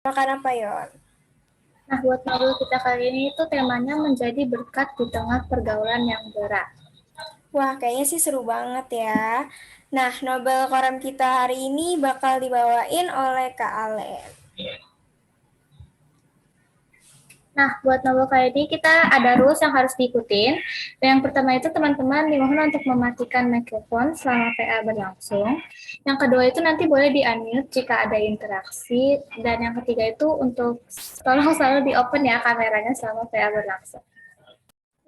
Makan apa, Yon? Nah, buat modul kita kali ini itu temanya menjadi berkat di tengah pergaulan yang berat. Wah, kayaknya sih seru banget ya. Nah, Nobel Koram kita hari ini bakal dibawain oleh Kak Ale. Nah, buat novel kali ini kita ada rules yang harus diikutin. Yang pertama itu teman-teman dimohon untuk mematikan mikrofon selama PA berlangsung. Yang kedua itu nanti boleh di-unmute jika ada interaksi. Dan yang ketiga itu untuk tolong selalu di-open ya kameranya selama PA berlangsung.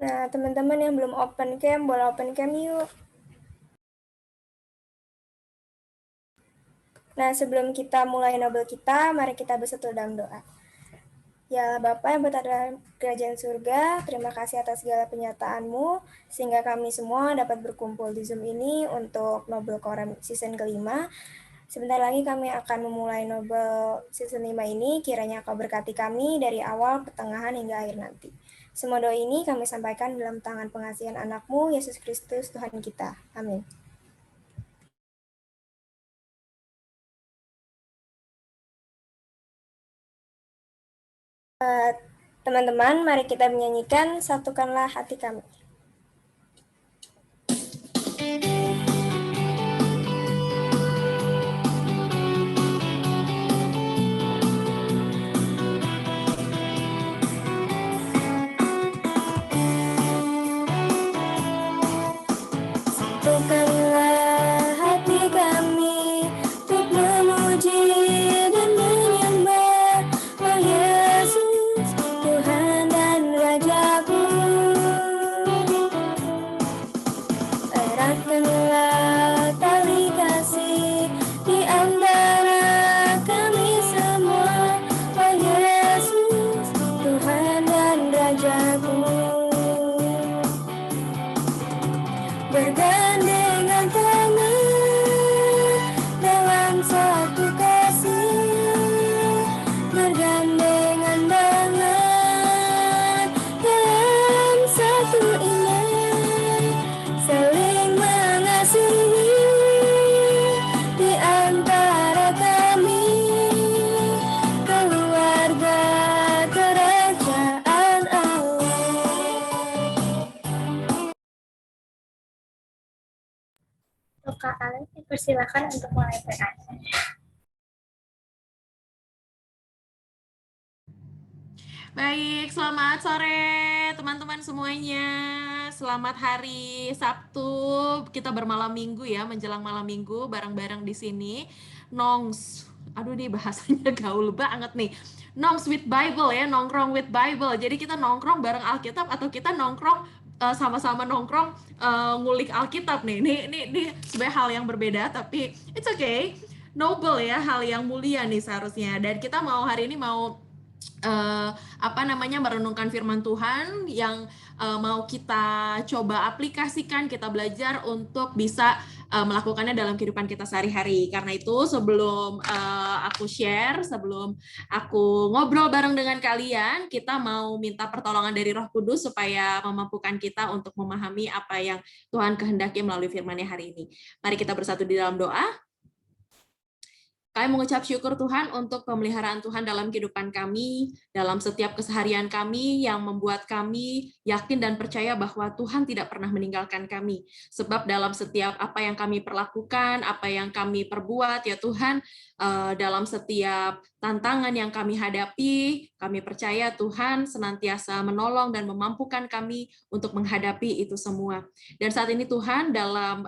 Nah, teman-teman yang belum open cam, boleh open cam yuk. Nah, sebelum kita mulai Nobel kita, mari kita bersatu dalam doa. Ya Bapa yang berada dalam kerajaan surga, terima kasih atas segala penyertaan-Mu, sehingga kami semua dapat berkumpul di Zoom ini untuk Nobel Koram season kelima. Sebentar lagi kami akan memulai Nobel season 5 ini, kiranya Kau berkati kami dari awal, pertengahan, hingga akhir nanti. Semua doa ini kami sampaikan dalam tangan pengasihan anak-Mu, Yesus Kristus, Tuhan kita. Amin. Teman-teman, mari kita menyanyikan Satukanlah Hati Kami. Satukanlah hati kami untuk memuji dan menyembah Oh Yesus, Tuhan dan Rajaku. Eratkanlah tali kasih di antara kami semua Oh Yesus, Tuhan dan Rajaku. Bergandengan tangan dalam satu kasih, bergandengan tangan dalam satu iman, saling mengasihi di antara kami, keluarga kerajaan Allah. Kak Ale, dipersilakan untuk mulai PA. Baik, selamat sore teman-teman semuanya. Selamat hari Sabtu. Kita bermalam minggu ya, menjelang malam minggu bareng-bareng di sini. Nongs. Aduh nih bahasanya gaul banget nih. Nongs with Bible ya, nongkrong with Bible. Jadi kita nongkrong bareng Alkitab atau kita nongkrong sama-sama nongkrong ngulik Alkitab nih. Ini sebenarnya hal yang berbeda tapi it's okay. Noble ya, hal yang mulia nih seharusnya. Dan kita mau hari ini mau merenungkan firman Tuhan yang mau kita coba aplikasikan, kita belajar untuk bisa melakukannya dalam kehidupan kita sehari-hari. Karena itu sebelum aku share, sebelum aku ngobrol bareng dengan kalian, kita mau minta pertolongan dari Roh Kudus supaya memampukan kita untuk memahami apa yang Tuhan kehendaki melalui firman-Nya hari ini. Mari kita bersatu di dalam doa. Kami mengucap syukur Tuhan untuk pemeliharaan Tuhan dalam kehidupan kami, dalam setiap keseharian kami yang membuat kami yakin dan percaya bahwa Tuhan tidak pernah meninggalkan kami. Sebab dalam setiap apa yang kami perlakukan, apa yang kami perbuat, ya Tuhan, dalam setiap tantangan yang kami hadapi, kami percaya Tuhan senantiasa menolong dan memampukan kami untuk menghadapi itu semua. Dan saat ini Tuhan, dalam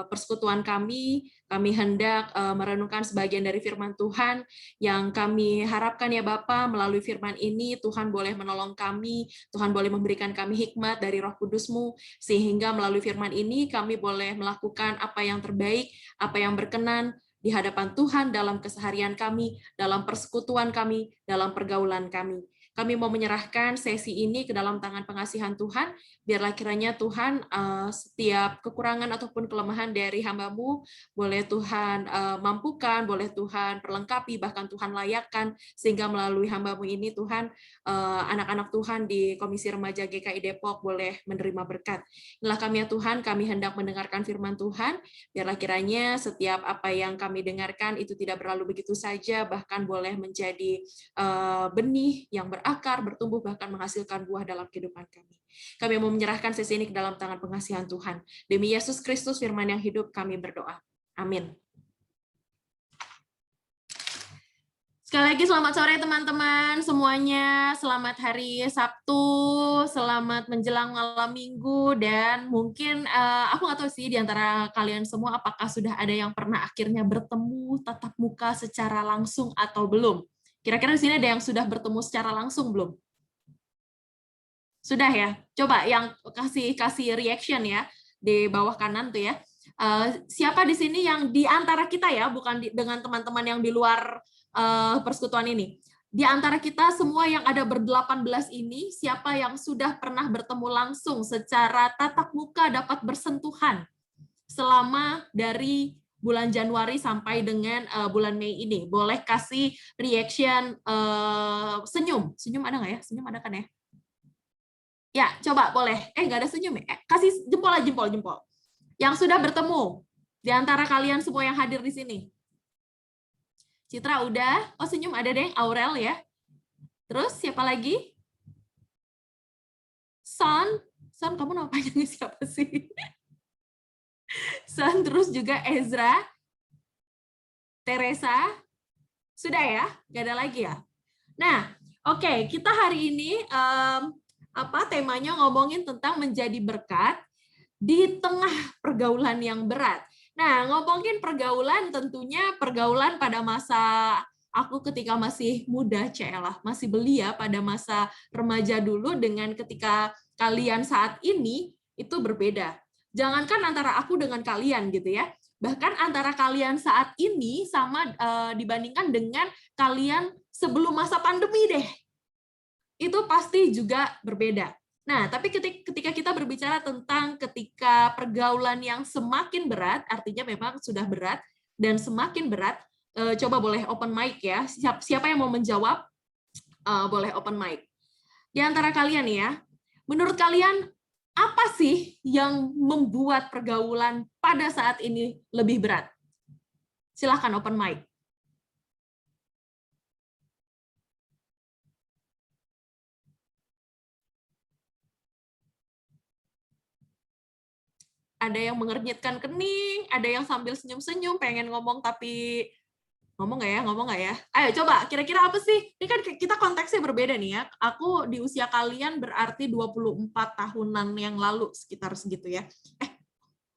persekutuan kami hendak merenungkan sebagian dari firman Tuhan yang kami harapkan ya Bapa, melalui firman ini Tuhan boleh menolong kami, Tuhan boleh memberikan kami hikmat dari Roh Kudus-Mu, sehingga melalui firman ini kami boleh melakukan apa yang terbaik, apa yang berkenan di hadapan Tuhan dalam keseharian kami, dalam persekutuan kami, dalam pergaulan kami. Kami mau menyerahkan sesi ini ke dalam tangan pengasihan Tuhan, biarlah kiranya Tuhan setiap kekurangan ataupun kelemahan dari hamba-Mu, boleh Tuhan mampukan, boleh Tuhan perlengkapi, bahkan Tuhan layakkan, sehingga melalui hamba-Mu ini Tuhan, anak-anak Tuhan di Komisi Remaja GKI Depok boleh menerima berkat. Inilah kami ya Tuhan, kami hendak mendengarkan firman Tuhan, biarlah kiranya setiap apa yang kami dengarkan itu tidak berlalu begitu saja, bahkan boleh menjadi benih yang berakar, bertumbuh, bahkan menghasilkan buah dalam kehidupan kami. Kami mau menyerahkan sesi ini ke dalam tangan pengasihan Tuhan. Demi Yesus Kristus, firman yang hidup, kami berdoa. Amin. Sekali lagi selamat sore teman-teman semuanya, selamat hari Sabtu, selamat menjelang malam minggu, dan mungkin aku nggak tahu sih di antara kalian semua apakah sudah ada yang pernah akhirnya bertemu tatap muka secara langsung atau belum. Kira-kira di sini ada yang sudah bertemu secara langsung belum? Sudah ya? Coba yang kasih reaction ya di bawah kanan tuh ya. Siapa di sini yang di antara kita ya, bukan dengan teman-teman yang di luar persekutuan ini. Di antara kita semua yang ada ber-18 ini, siapa yang sudah pernah bertemu langsung secara tatap muka dapat bersentuhan selama dari bulan Januari sampai dengan bulan Mei ini? Boleh kasih reaction senyum. Senyum ada nggak ya? Senyum ada kan ya? Ya, coba boleh. Nggak ada senyum ya? Kasih jempol aja, jempol. Yang sudah bertemu di antara kalian semua yang hadir di sini. Citra udah, oh senyum ada deh, Aurel ya. Terus siapa lagi? Son kamu nama panjangnya siapa sih? Son, terus juga Ezra, Teresa, sudah ya? Gak ada lagi ya? Nah, oke, kita hari ini temanya ngomongin tentang menjadi berkat di tengah pergaulan yang berat. Nah, ngomongin pergaulan, tentunya pergaulan pada masa aku ketika masih muda, masih belia pada masa remaja dulu dengan ketika kalian saat ini, itu berbeda. Jangankan antara aku dengan kalian gitu ya, bahkan antara kalian saat ini sama dibandingkan dengan kalian sebelum masa pandemi deh. Itu pasti juga berbeda. Nah, tapi ketika kita berbicara tentang ketika pergaulan yang semakin berat, artinya memang sudah berat dan semakin berat, coba boleh open mic ya. Siapa yang mau menjawab, boleh open mic. Di antara kalian ya, menurut kalian apa sih yang membuat pergaulan pada saat ini lebih berat? Silahkan open mic. Ada yang mengernyitkan kening, ada yang sambil senyum-senyum, pengen ngomong tapi ngomong nggak ya? Ayo coba, kira-kira apa sih? Ini kan kita konteksnya berbeda nih ya. Aku di usia kalian berarti 24 tahunan yang lalu, sekitar segitu ya.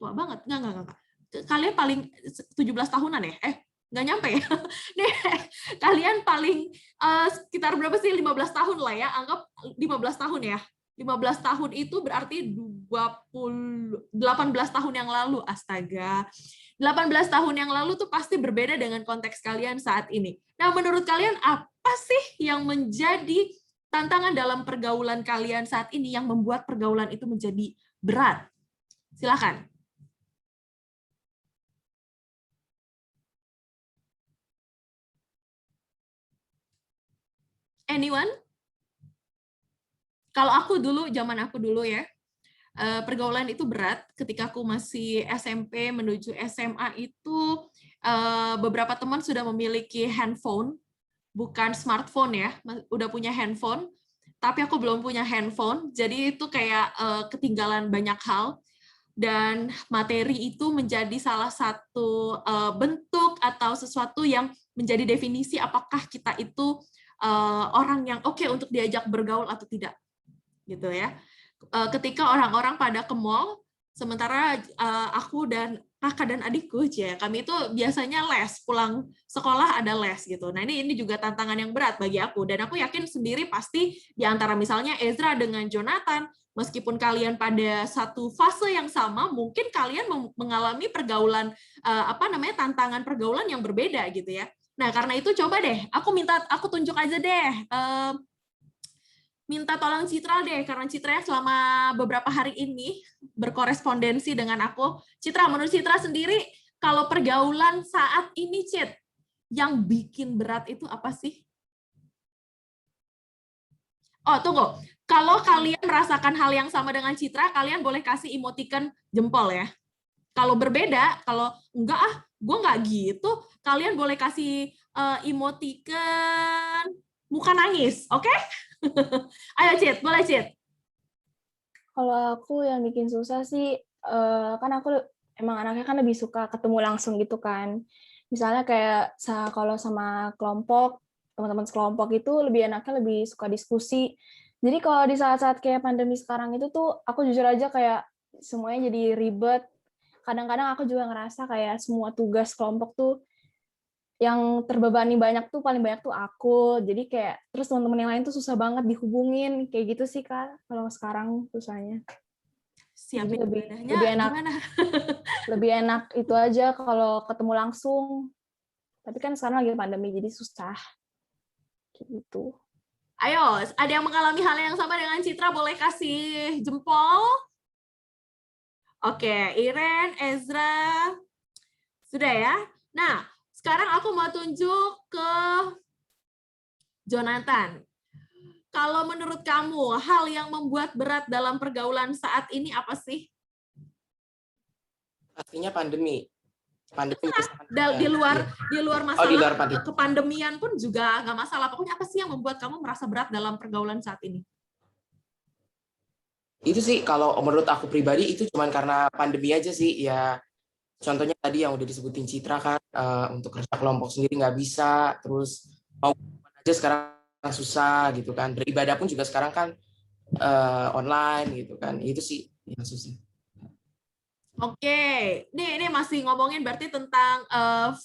Tua banget, enggak. Kalian paling 17 tahunan ya? Nggak nyampe ya? Nih, kalian paling sekitar berapa sih? 15 tahun lah ya, anggap 15 tahun ya. 15 tahun itu berarti 18 tahun yang lalu, astaga. 18 tahun yang lalu tuh pasti berbeda dengan konteks kalian saat ini. Nah, menurut kalian apa sih yang menjadi tantangan dalam pergaulan kalian saat ini yang membuat pergaulan itu menjadi berat? Silakan. Anyone? Kalau aku dulu, zaman aku dulu ya, pergaulan itu berat. Ketika aku masih SMP menuju SMA itu, beberapa teman sudah memiliki handphone, bukan smartphone ya, udah punya handphone, tapi aku belum punya handphone, jadi itu kayak ketinggalan banyak hal, dan materi itu menjadi salah satu bentuk atau sesuatu yang menjadi definisi apakah kita itu orang yang oke untuk diajak bergaul atau tidak. Gitu ya. Ketika orang-orang pada ke mall, sementara aku dan kakak dan adikku, kami itu biasanya les, pulang sekolah ada les gitu. Nah, ini juga tantangan yang berat bagi aku, dan aku yakin sendiri pasti di antara misalnya Ezra dengan Jonathan, meskipun kalian pada satu fase yang sama, mungkin kalian mengalami pergaulan tantangan pergaulan yang berbeda gitu ya. Nah, karena itu coba deh, aku tunjuk aja deh minta tolong Citra deh, karena Citra selama beberapa hari ini berkorespondensi dengan aku. Citra, menurut Citra sendiri, kalau pergaulan saat ini, Cit, yang bikin berat itu apa sih? Oh, tunggu. Kalau kalian merasakan hal yang sama dengan Citra, kalian boleh kasih emoticon jempol ya. Kalau berbeda, kalau enggak gue nggak gitu, kalian boleh kasih emoticon muka nangis, oke? Okay? Ayo, Cit, boleh, Cit. Kalau aku yang bikin susah sih, kan aku emang anaknya kan lebih suka ketemu langsung gitu kan. Misalnya kayak kalau sama kelompok, teman-teman sekelompok itu lebih enaknya lebih suka diskusi. Jadi kalau di saat-saat kayak pandemi sekarang itu tuh, aku jujur aja kayak semuanya jadi ribet. Kadang-kadang aku juga ngerasa kayak semua tugas kelompok tuh yang terbebani banyak tuh paling banyak tuh aku. Jadi kayak terus teman-teman yang lain tuh susah banget dihubungin. Kayak gitu sih Kak, kalau sekarang susahnya. Jadi Siapin ibadahnya lebih enak gimana? lebih enak itu aja kalau ketemu langsung. Tapi kan sekarang lagi pandemi jadi susah. Gitu. Ayo, ada yang mengalami hal yang sama dengan Citra, boleh kasih jempol? Oke, Iren, Ezra, sudah ya? Nah, sekarang aku mau tunjuk ke Jonathan. Kalau menurut kamu, hal yang membuat berat dalam pergaulan saat ini apa sih? Pastinya pandemi. Di luar masalah di luar pandemi. kepandemian pun juga nggak masalah. Pokoknya apa sih yang membuat kamu merasa berat dalam pergaulan saat ini? Itu sih kalau menurut aku pribadi itu cuman karena pandemi aja sih. Ya contohnya tadi yang udah disebutin Citra kan, untuk kerja kelompok sendiri nggak bisa, terus mau aja sekarang susah gitu kan. Beribadah pun juga sekarang kan online gitu kan. Itu sih yang susah. Oke, ini masih ngomongin berarti tentang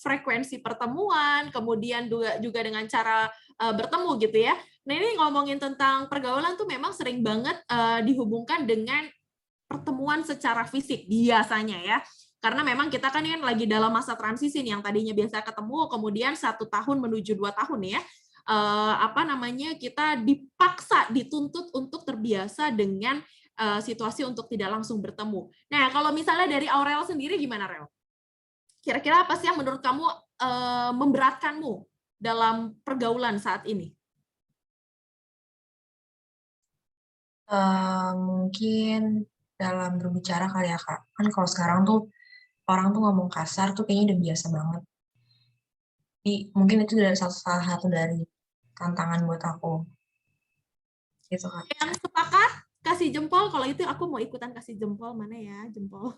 frekuensi pertemuan, kemudian juga dengan cara bertemu gitu ya. Nah ini ngomongin tentang pergaulan tuh memang sering banget dihubungkan dengan pertemuan secara fisik biasanya ya. Karena memang kita kan lagi dalam masa transisi nih, yang tadinya biasa ketemu, kemudian 1 tahun menuju 2 tahun ya. Kita dipaksa, dituntut untuk terbiasa dengan situasi untuk tidak langsung bertemu. Nah, kalau misalnya dari Aurel sendiri gimana, Rel? Kira-kira apa sih yang menurut kamu memberatkanmu dalam pergaulan saat ini? Mungkin dalam berbicara kali ya, Kak. Kan kalau sekarang tuh orang tuh ngomong kasar tuh kayaknya udah biasa banget. Jadi mungkin itu salah satu dari tantangan buat aku. Gitu, Kak. Yang sepakat kasih jempol. Kalau itu aku mau ikutan kasih jempol. Mana ya jempol?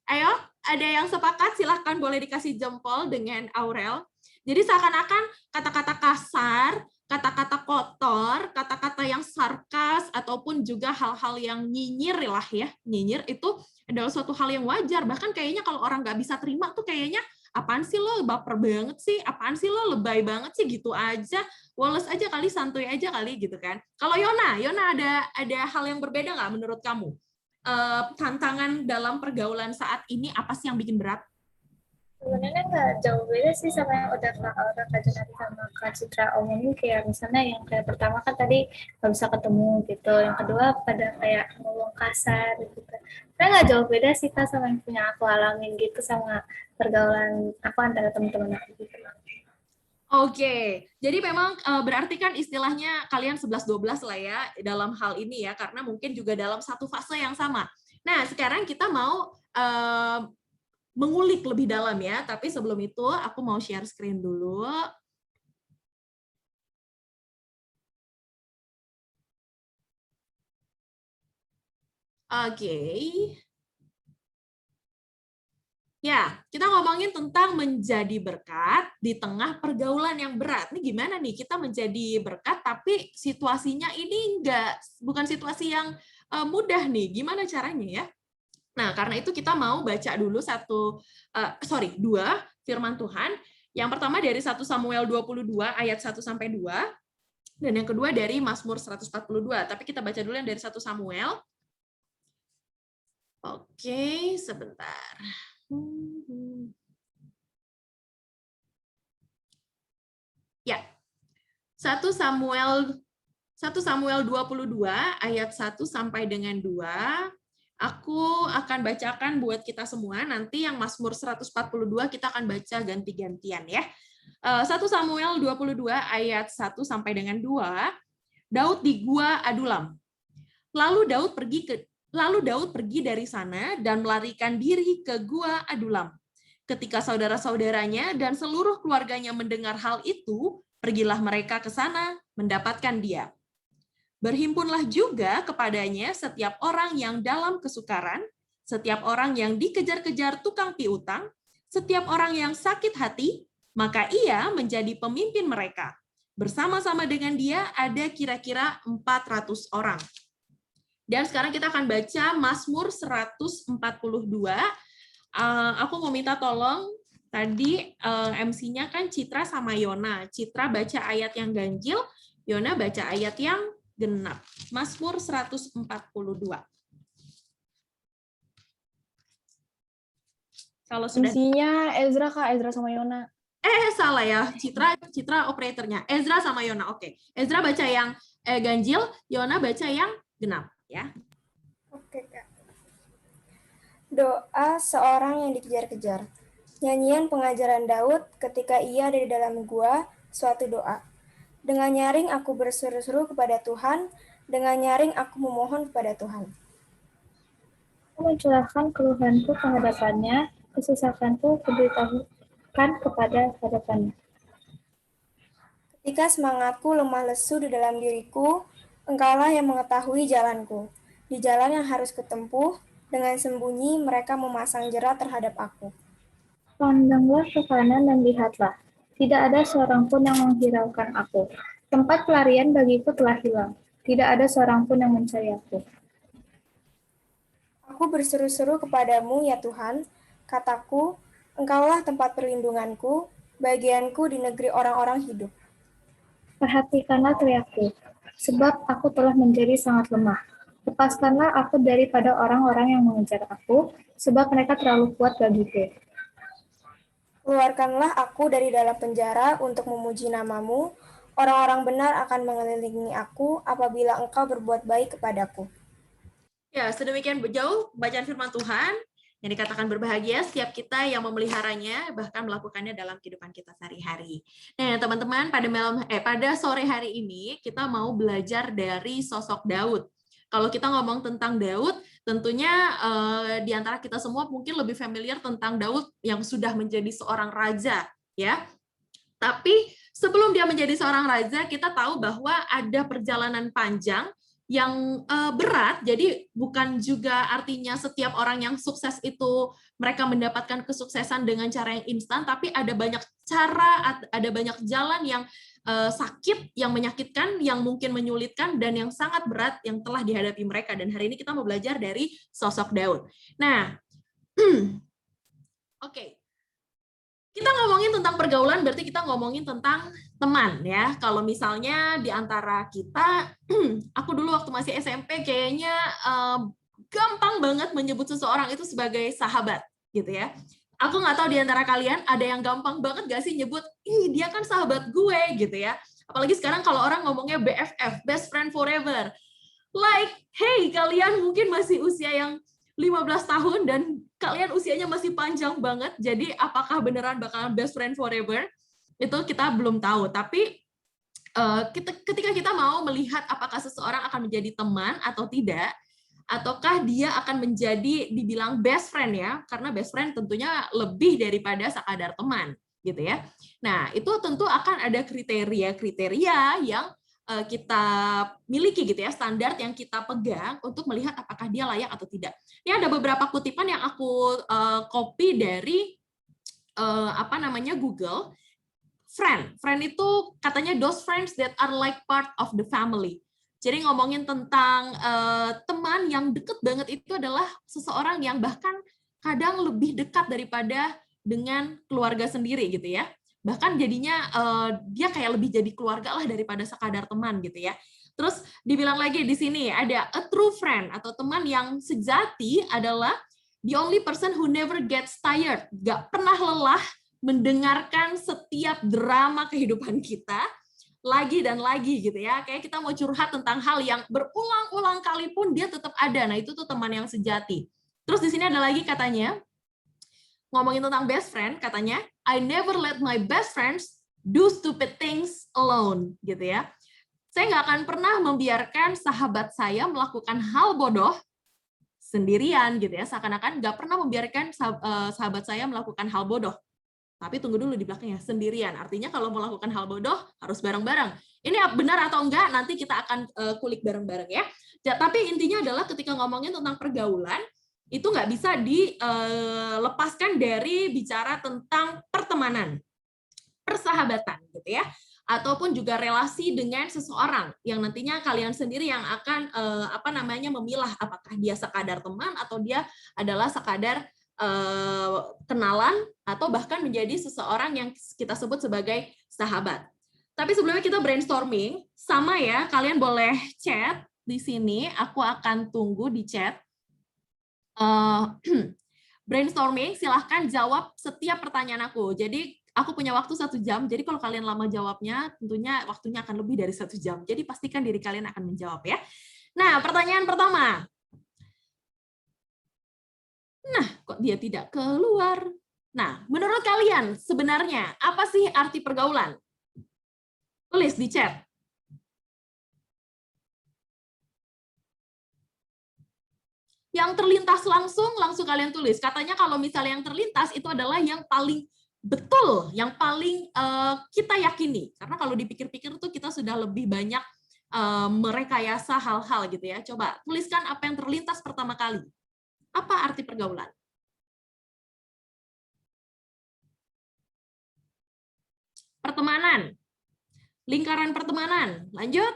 Ayo, ada yang sepakat? Silahkan boleh dikasih jempol dengan Aurel. Jadi seakan-akan kata-kata kasar, kata-kata kotor, kata-kata yang sarkas, ataupun juga hal-hal yang nyinyir lah ya. Nyinyir itu adalah suatu hal yang wajar. Bahkan kayaknya kalau orang nggak bisa terima tuh kayaknya, apaan sih lo baper banget sih? Apaan sih lo lebay banget sih? Gitu aja. Woles aja kali, santuy aja kali gitu kan. Kalau Yona ada hal yang berbeda nggak menurut kamu? Tantangan dalam pergaulan saat ini apa sih yang bikin berat? Sebenarnya nggak jauh beda sih sama yang udah Kak Jonati sama Kak Citra omongin. Kayak misalnya yang kayak pertama kan tadi nggak bisa ketemu gitu, yang kedua pada kayak ngomong kasar gitu. Saya nggak jauh beda sih Kak sama yang punya aku alamin gitu sama pergaulan aku antara teman-teman aku gitu. Oke, jadi memang berarti kan istilahnya kalian 11-12 lah ya dalam hal ini ya, karena mungkin juga dalam satu fase yang sama. Nah, sekarang kita mau mengulik lebih dalam ya, tapi sebelum itu aku mau share screen dulu. Oke. Ya, kita ngomongin tentang menjadi berkat di tengah pergaulan yang berat. Ini gimana nih kita menjadi berkat tapi situasinya ini bukan situasi yang mudah nih. Gimana caranya ya? Nah, karena itu kita mau baca dulu dua firman Tuhan. Yang pertama dari 1 Samuel 22 ayat 1 sampai 2 dan yang kedua dari Mazmur 142. Tapi kita baca dulu yang dari 1 Samuel. Oke, sebentar. Ya. 1 Samuel 1 Samuel 22 ayat 1 sampai dengan 2. Aku akan bacakan buat kita semua. Nanti yang Mazmur 142 kita akan baca ganti-gantian ya. 1 Samuel 22 ayat 1 sampai dengan 2. Daud di gua Adulam. Lalu Daud pergi dari sana dan melarikan diri ke gua Adulam. Ketika saudara-saudaranya dan seluruh keluarganya mendengar hal itu, pergilah mereka ke sana mendapatkan dia. Berhimpunlah juga kepadanya setiap orang yang dalam kesukaran, setiap orang yang dikejar-kejar tukang piutang, setiap orang yang sakit hati, maka ia menjadi pemimpin mereka. Bersama-sama dengan dia ada kira-kira 400 orang. Dan sekarang kita akan baca Mazmur 142. Aku mau minta tolong, tadi MC-nya kan Citra sama Yona. Citra baca ayat yang ganjil, Yona baca ayat yang genap. Mazmur 142. Kalau sudah MC-nya Ezra Kak, Ezra sama Yona. Salah ya. Citra operatornya. Ezra sama Yona. Oke. Ezra baca yang ganjil, Yona baca yang genap ya. Oke, Kak. Doa seorang yang dikejar-kejar. Nyanyian pengajaran Daud ketika ia ada di dalam gua, suatu doa. Dengan nyaring aku berseru-seru kepada Tuhan, dengan nyaring aku memohon kepada Tuhan. Aku mencurahkan keluhanku ke hadapannya, kesusahanku kuberitahukan kepada hadapannya. Ketika semangatku lemah lesu di dalam diriku, Engkaulah yang mengetahui jalanku. Di jalan yang harus kutempuh, dengan sembunyi mereka memasang jerat terhadap aku. Pandanglah ke kanan dan lihatlah. Tidak ada seorang pun yang menghiraukan aku. Tempat pelarian bagiku telah hilang. Tidak ada seorang pun yang mencari aku. Aku berseru-seru kepadamu, ya Tuhan. Kataku, Engkaulah tempat perlindunganku, bagianku di negeri orang-orang hidup. Perhatikanlah teriakku, sebab aku telah menjadi sangat lemah. Lepaskanlah aku daripada orang-orang yang mengejar aku, sebab mereka terlalu kuat bagiku. Keluarkanlah aku dari dalam penjara untuk memuji namamu. Orang-orang benar akan mengelilingi aku apabila engkau berbuat baik kepadaku. Ya, sedemikian jauh bacaan firman Tuhan yang dikatakan berbahagia setiap kita yang memeliharanya, bahkan melakukannya dalam kehidupan kita sehari-hari. Nah, teman-teman, pada sore hari ini kita mau belajar dari sosok Daud. Kalau kita ngomong tentang Daud, tentunya di antara kita semua mungkin lebih familiar tentang Daud yang sudah menjadi seorang raja, ya. Tapi sebelum dia menjadi seorang raja, kita tahu bahwa ada perjalanan panjang yang berat. Jadi bukan juga artinya setiap orang yang sukses itu mereka mendapatkan kesuksesan dengan cara yang instan, tapi ada banyak cara, ada banyak jalan yang sakit, yang menyakitkan, yang mungkin menyulitkan, dan yang sangat berat yang telah dihadapi mereka. Dan hari ini kita mau belajar dari sosok Daud. Nah, oke. Kita ngomongin tentang pergaulan, berarti kita ngomongin tentang teman ya. Kalau misalnya di antara kita, aku dulu waktu masih SMP kayaknya gampang banget menyebut seseorang itu sebagai sahabat gitu ya. Aku nggak tahu di antara kalian ada yang gampang banget gak sih nyebut, ih dia kan sahabat gue gitu ya. Apalagi sekarang kalau orang ngomongnya BFF, best friend forever. Like, hey kalian mungkin masih usia yang 15 tahun dan kalian usianya masih panjang banget, jadi apakah beneran bakalan best friend forever? Itu kita belum tahu, tapi ketika kita mau melihat apakah seseorang akan menjadi teman atau tidak, ataukah dia akan menjadi dibilang best friend ya, karena best friend tentunya lebih daripada sekadar teman, gitu ya. Nah, itu tentu akan ada kriteria-kriteria yang kita miliki gitu ya, standar yang kita pegang untuk melihat apakah dia layak atau tidak. Ini ada beberapa kutipan yang aku copy dari Google. Friend itu katanya those friends that are like part of the family. Jadi ngomongin tentang teman yang deket banget itu adalah seseorang yang bahkan kadang lebih dekat daripada dengan keluarga sendiri gitu ya. Bahkan jadinya dia kayak lebih jadi keluarga lah daripada sekadar teman gitu ya. Terus dibilang lagi di sini ada a true friend atau teman yang sejati adalah the only person who never gets tired, gak pernah lelah mendengarkan setiap drama kehidupan kita, lagi dan lagi gitu ya. Kayak kita mau curhat tentang hal yang berulang-ulang kali pun dia tetap ada. Nah, itu tuh teman yang sejati. Terus di sini ada lagi katanya, ngomongin tentang best friend, katanya, I never let my best friends do stupid things alone, gitu ya. Saya nggak akan pernah membiarkan sahabat saya melakukan hal bodoh sendirian, gitu ya. Seakan-akan nggak pernah membiarkan sahabat saya melakukan hal bodoh. Tapi tunggu dulu di belakangnya, sendirian. Artinya kalau melakukan hal bodoh, harus bareng-bareng. Ini benar atau enggak, nanti kita akan kulik bareng-bareng ya. Tapi intinya adalah ketika ngomongin tentang pergaulan, itu nggak bisa dilepaskan dari bicara tentang pertemanan, persahabatan gitu ya, ataupun juga relasi dengan seseorang yang nantinya kalian sendiri yang akan memilah apakah dia sekadar teman atau dia adalah sekadar kenalan atau bahkan menjadi seseorang yang kita sebut sebagai sahabat. Tapi sebelumnya kita brainstorming, sama ya, kalian boleh chat di sini, aku akan tunggu di chat. Brainstorming, silahkan jawab setiap pertanyaan aku. Jadi aku punya waktu 1 jam, jadi kalau kalian lama jawabnya, tentunya waktunya akan lebih dari 1 jam. Jadi pastikan diri kalian akan menjawab ya. Nah, pertanyaan pertama. Nah, kok dia tidak keluar? Nah, menurut kalian sebenarnya apa sih arti pergaulan? Tulis di chat. Yang terlintas langsung kalian tulis. Katanya kalau misalnya yang terlintas itu adalah yang paling betul, yang paling kita yakini. Karena kalau dipikir-pikir tuh kita sudah lebih banyak merekayasa hal-hal gitu ya. Coba tuliskan apa yang terlintas pertama kali. Apa arti pergaulan? Pertemanan. Lingkaran pertemanan. Lanjut.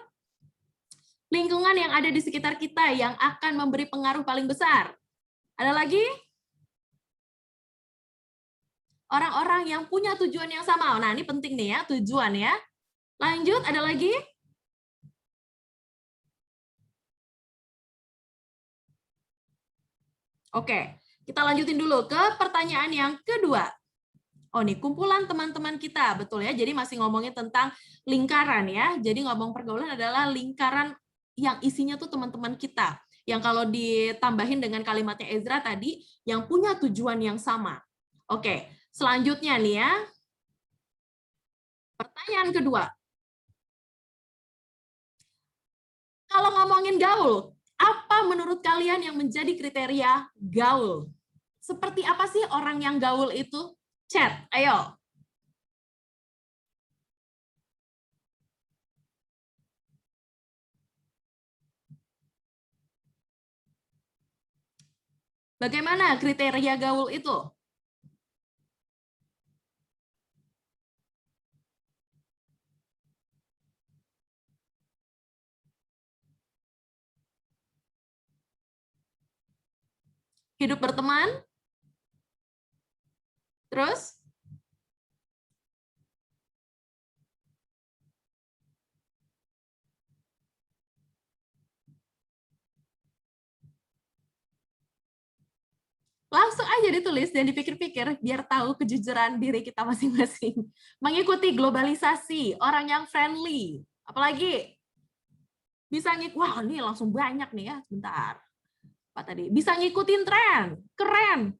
Lingkungan yang ada di sekitar kita yang akan memberi pengaruh paling besar. Ada lagi? Orang-orang yang punya tujuan yang sama. Nah, ini penting nih ya, tujuan ya. Lanjut, ada lagi? Oke, kita lanjutin dulu ke pertanyaan yang kedua. Oh nih, kumpulan teman-teman kita, betul ya. Jadi masih ngomongin tentang lingkaran ya. Jadi ngomong pergaulan adalah lingkaran yang isinya tuh teman-teman kita. Yang kalau ditambahin dengan kalimatnya Ezra tadi, yang punya tujuan yang sama. Oke, selanjutnya nih ya. Pertanyaan kedua. Kalau ngomongin gaul, apa menurut kalian yang menjadi kriteria gaul? Seperti apa sih orang yang gaul itu? Chat, ayo. Bagaimana kriteria gaul itu? Hidup berteman? Terus? Langsung aja ditulis dan dipikir-pikir biar tahu kejujuran diri kita masing-masing. Mengikuti globalisasi, orang yang friendly. Apalagi? Bisa wah ini langsung banyak nih ya, sebentar. Apa tadi? Bisa ngikutin tren, keren.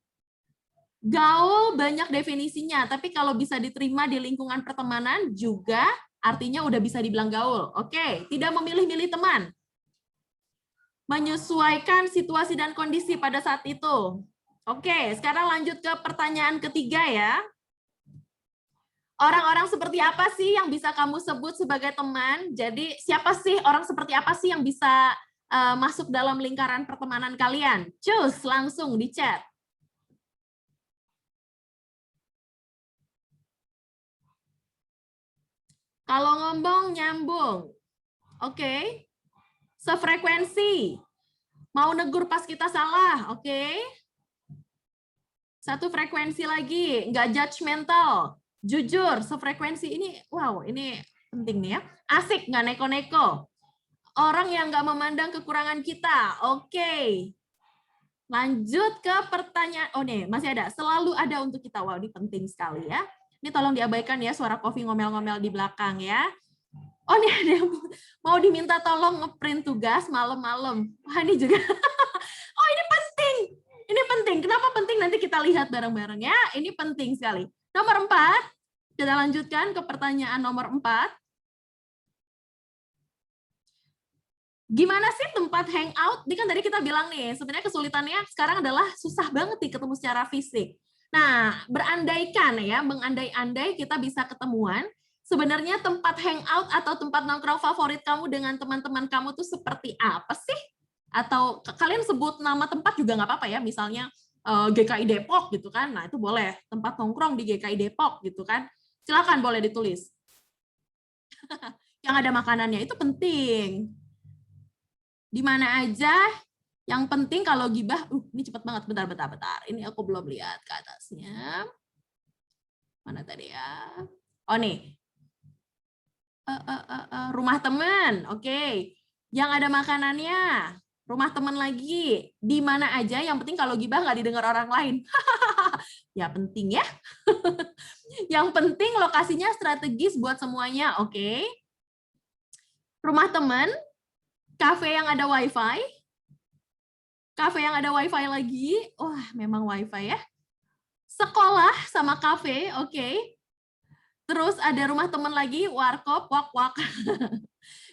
Gaul banyak definisinya, tapi kalau bisa diterima di lingkungan pertemanan juga artinya udah bisa dibilang gaul. Oke, tidak memilih-milih teman. Menyesuaikan situasi dan kondisi pada saat itu. Oke, sekarang lanjut ke pertanyaan ketiga ya. Orang-orang seperti apa sih yang bisa kamu sebut sebagai teman? Jadi siapa sih, orang seperti apa sih yang bisa masuk dalam lingkaran pertemanan kalian? Cus, langsung di chat. Kalau ngomong, nyambung. Oke. Sefrekuensi. Mau negur pas kita salah, oke. Satu frekuensi lagi, nggak judgmental. Jujur, sefrekuensi ini, wow, ini penting nih ya. Asik, nggak neko-neko. Orang yang nggak memandang kekurangan kita, oke. Lanjut ke pertanyaan, oh nih, masih ada. Selalu ada untuk kita, wow, ini penting sekali ya. Ini tolong diabaikan ya, suara kopi ngomel-ngomel di belakang ya. Oh, nih ada yang mau diminta tolong ngeprint tugas malam-malam. Wah, ini juga. Oh, ini penting. Ini penting. Kenapa penting? Nanti kita lihat bareng-bareng ya. Ini penting sekali. Nomor 4. Kita lanjutkan ke pertanyaan nomor 4. Gimana sih tempat hangout? Ini kan tadi kita bilang nih, sebenarnya kesulitannya sekarang adalah susah banget nih ketemu secara fisik. Nah, berandaikan ya, mengandai-andai kita bisa ketemuan, sebenarnya tempat hangout atau tempat nongkrong favorit kamu dengan teman-teman kamu tuh seperti apa sih? Atau kalian sebut nama tempat juga nggak apa-apa ya, misalnya GKI Depok gitu kan, nah itu boleh, tempat nongkrong di GKI Depok gitu kan, silakan boleh ditulis. Yang ada makanannya itu penting. Di mana aja, yang penting kalau gibah, ini cepet banget, bentar. Ini aku belum lihat ke atasnya. Mana tadi ya? Oh nih, rumah teman, oke. Yang ada makanannya, rumah teman lagi, di mana aja, yang penting kalau gibah nggak didengar orang lain. Ya penting ya. Yang penting lokasinya strategis buat semuanya, oke. Rumah teman, kafe yang ada wifi, kafe yang ada wifi lagi, wah memang wifi ya. Sekolah sama kafe, oke. Terus ada rumah teman lagi, warkop, wak.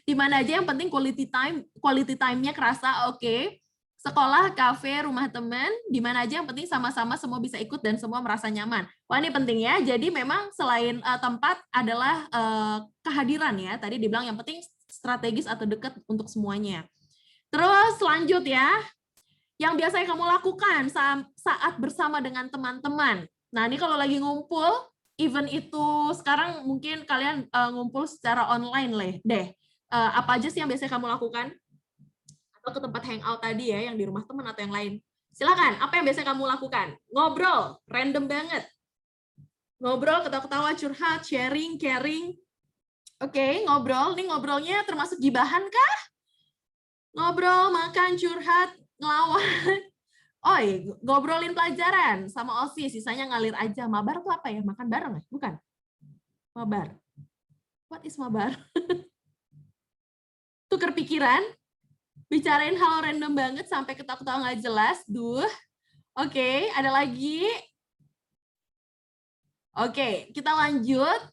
Di mana aja yang penting quality time-nya kerasa, oke. Sekolah, kafe, rumah teman, di mana aja yang penting sama-sama semua bisa ikut dan semua merasa nyaman. Wah ini penting ya, jadi memang selain tempat adalah kehadiran ya, tadi dibilang yang penting strategis atau dekat untuk semuanya. Terus lanjut ya, yang biasanya kamu lakukan saat bersama dengan teman-teman. Nah ini kalau lagi ngumpul, event itu sekarang mungkin kalian ngumpul secara online deh. Apa aja sih yang biasanya kamu lakukan? Atau ke tempat hangout tadi ya, yang di rumah teman atau yang lain. Silakan, apa yang biasanya kamu lakukan? Ngobrol, random banget. Ngobrol, ketawa-ketawa, curhat, sharing, caring. Oke, ngobrol. Nih ngobrolnya termasuk gibahan kah? Ngobrol, makan, curhat, ngelawan. Oh, ngobrolin pelajaran sama OSIS, sisanya ngalir aja. Mabar tuh apa ya? Makan bareng ya? Bukan? Mabar. What is mabar? Tuker pikiran, bicarain hal random banget sampai ketawa-ketawa nggak jelas. Oke, ada lagi. Oke, kita lanjut.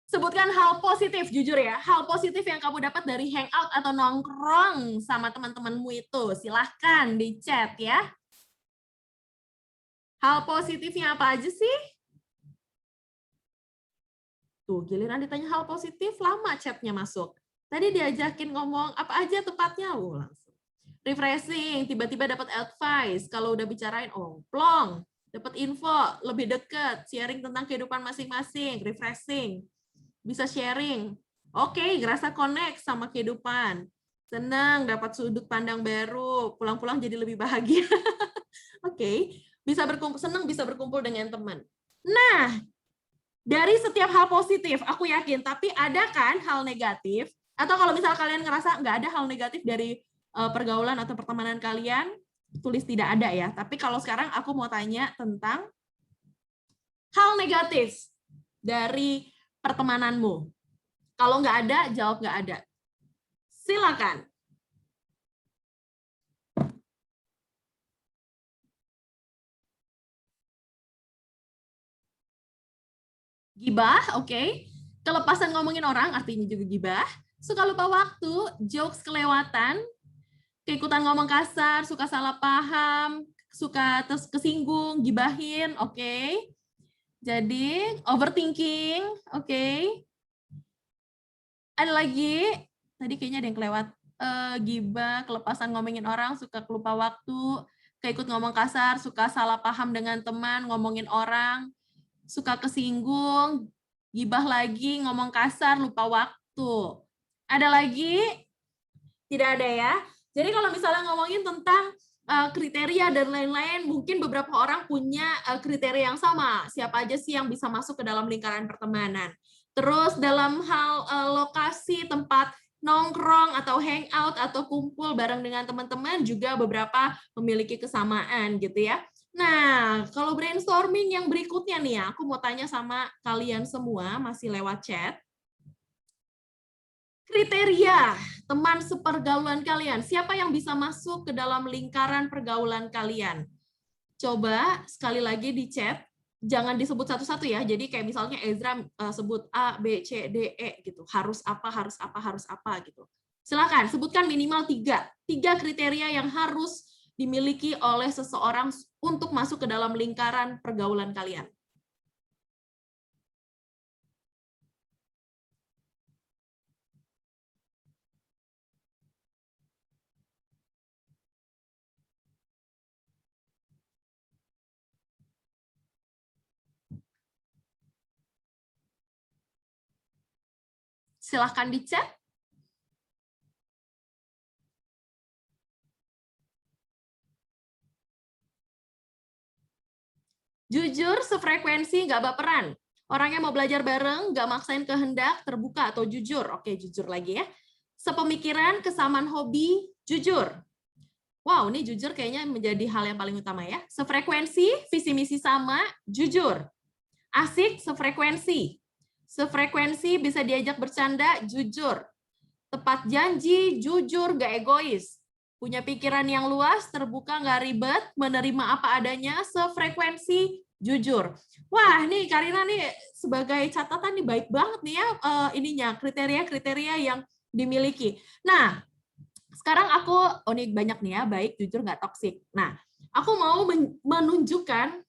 Sebutkan hal positif, jujur ya. Hal positif yang kamu dapat dari hangout atau nongkrong sama teman-temanmu itu. Silahkan di chat ya. Hal positifnya apa aja sih? Tuh, giliran ditanya hal positif, lama chatnya masuk. Tadi diajakin ngomong apa aja tepatnya, langsung. Refreshing, tiba-tiba dapat advice. Kalau udah bicarain, plong. Dapat info, lebih dekat. Sharing tentang kehidupan masing-masing, refreshing. Bisa sharing. Oke, ngerasa connect sama kehidupan. Senang, dapat sudut pandang baru. Pulang-pulang jadi lebih bahagia. Oke, bisa berkumpul, senang bisa berkumpul dengan teman. Nah, dari setiap hal positif, aku yakin, tapi ada kan hal negatif? Atau kalau misal kalian ngerasa nggak ada hal negatif dari pergaulan atau pertemanan kalian, tulis tidak ada ya. Tapi kalau sekarang aku mau tanya tentang hal negatif dari pertemananmu. Kalau nggak ada, jawab nggak ada. Silakan. Gibah, oke. Kelepasan ngomongin orang, artinya juga gibah. Suka lupa waktu, jokes kelewatan, keikutan ngomong kasar, suka salah paham, suka kesinggung, gibahin, oke. Jadi, overthinking, oke. Ada lagi, tadi kayaknya ada yang kelewat. Gibah, kelepasan ngomongin orang, suka lupa waktu, keikut ngomong kasar, suka salah paham dengan teman, ngomongin orang, suka kesinggung, gibah lagi, ngomong kasar, lupa waktu. Ada lagi? Tidak ada ya. Jadi kalau misalnya ngomongin tentang kriteria dan lain-lain, mungkin beberapa orang punya kriteria yang sama. Siapa aja sih yang bisa masuk ke dalam lingkaran pertemanan. Terus dalam hal lokasi, tempat nongkrong atau hangout atau kumpul bareng dengan teman-teman juga beberapa memiliki kesamaan gitu ya. Nah, kalau brainstorming yang berikutnya nih ya, aku mau tanya sama kalian semua, masih lewat chat. Kriteria teman sepergaulan kalian, siapa yang bisa masuk ke dalam lingkaran pergaulan kalian? Coba sekali lagi di chat, jangan disebut satu-satu ya. Jadi kayak misalnya Ezra sebut A, B, C, D, E gitu. Harus apa gitu. Silakan sebutkan minimal 3 kriteria yang harus dimiliki oleh seseorang untuk masuk ke dalam lingkaran pergaulan kalian. Silahkan di chat. Jujur, sefrekuensi, nggak baperan. Orangnya mau belajar bareng, nggak maksain kehendak, terbuka atau jujur. Oke, jujur lagi ya. Sepemikiran, kesamaan hobi, jujur. Wow, ini jujur kayaknya menjadi hal yang paling utama ya. Sefrekuensi, visi misi sama, jujur. Asik, sefrekuensi. Sefrekuensi, bisa diajak bercanda, jujur. Tepat janji, jujur, nggak egois. Punya pikiran yang luas, terbuka, nggak ribet, menerima apa adanya, sefrekuensi, jujur. Wah, nih Karina nih sebagai catatan nih baik banget nih ya ininya kriteria-kriteria yang dimiliki. Nah, sekarang aku nih banyak nih ya, baik, jujur, nggak toksik. Nah, aku mau menunjukkan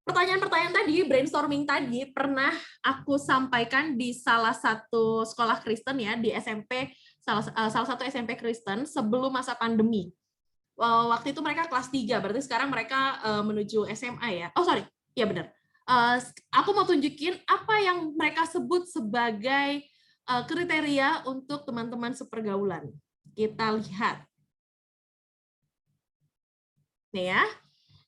pertanyaan-pertanyaan tadi, brainstorming tadi pernah aku sampaikan di salah satu sekolah Kristen ya, di SMP, salah satu SMP Kristen sebelum masa pandemi. Waktu itu mereka kelas 3, berarti sekarang mereka menuju SMA ya. Oh sorry, iya benar. Aku mau tunjukin apa yang mereka sebut sebagai kriteria untuk teman-teman sepergaulan. Kita lihat. Nih ya.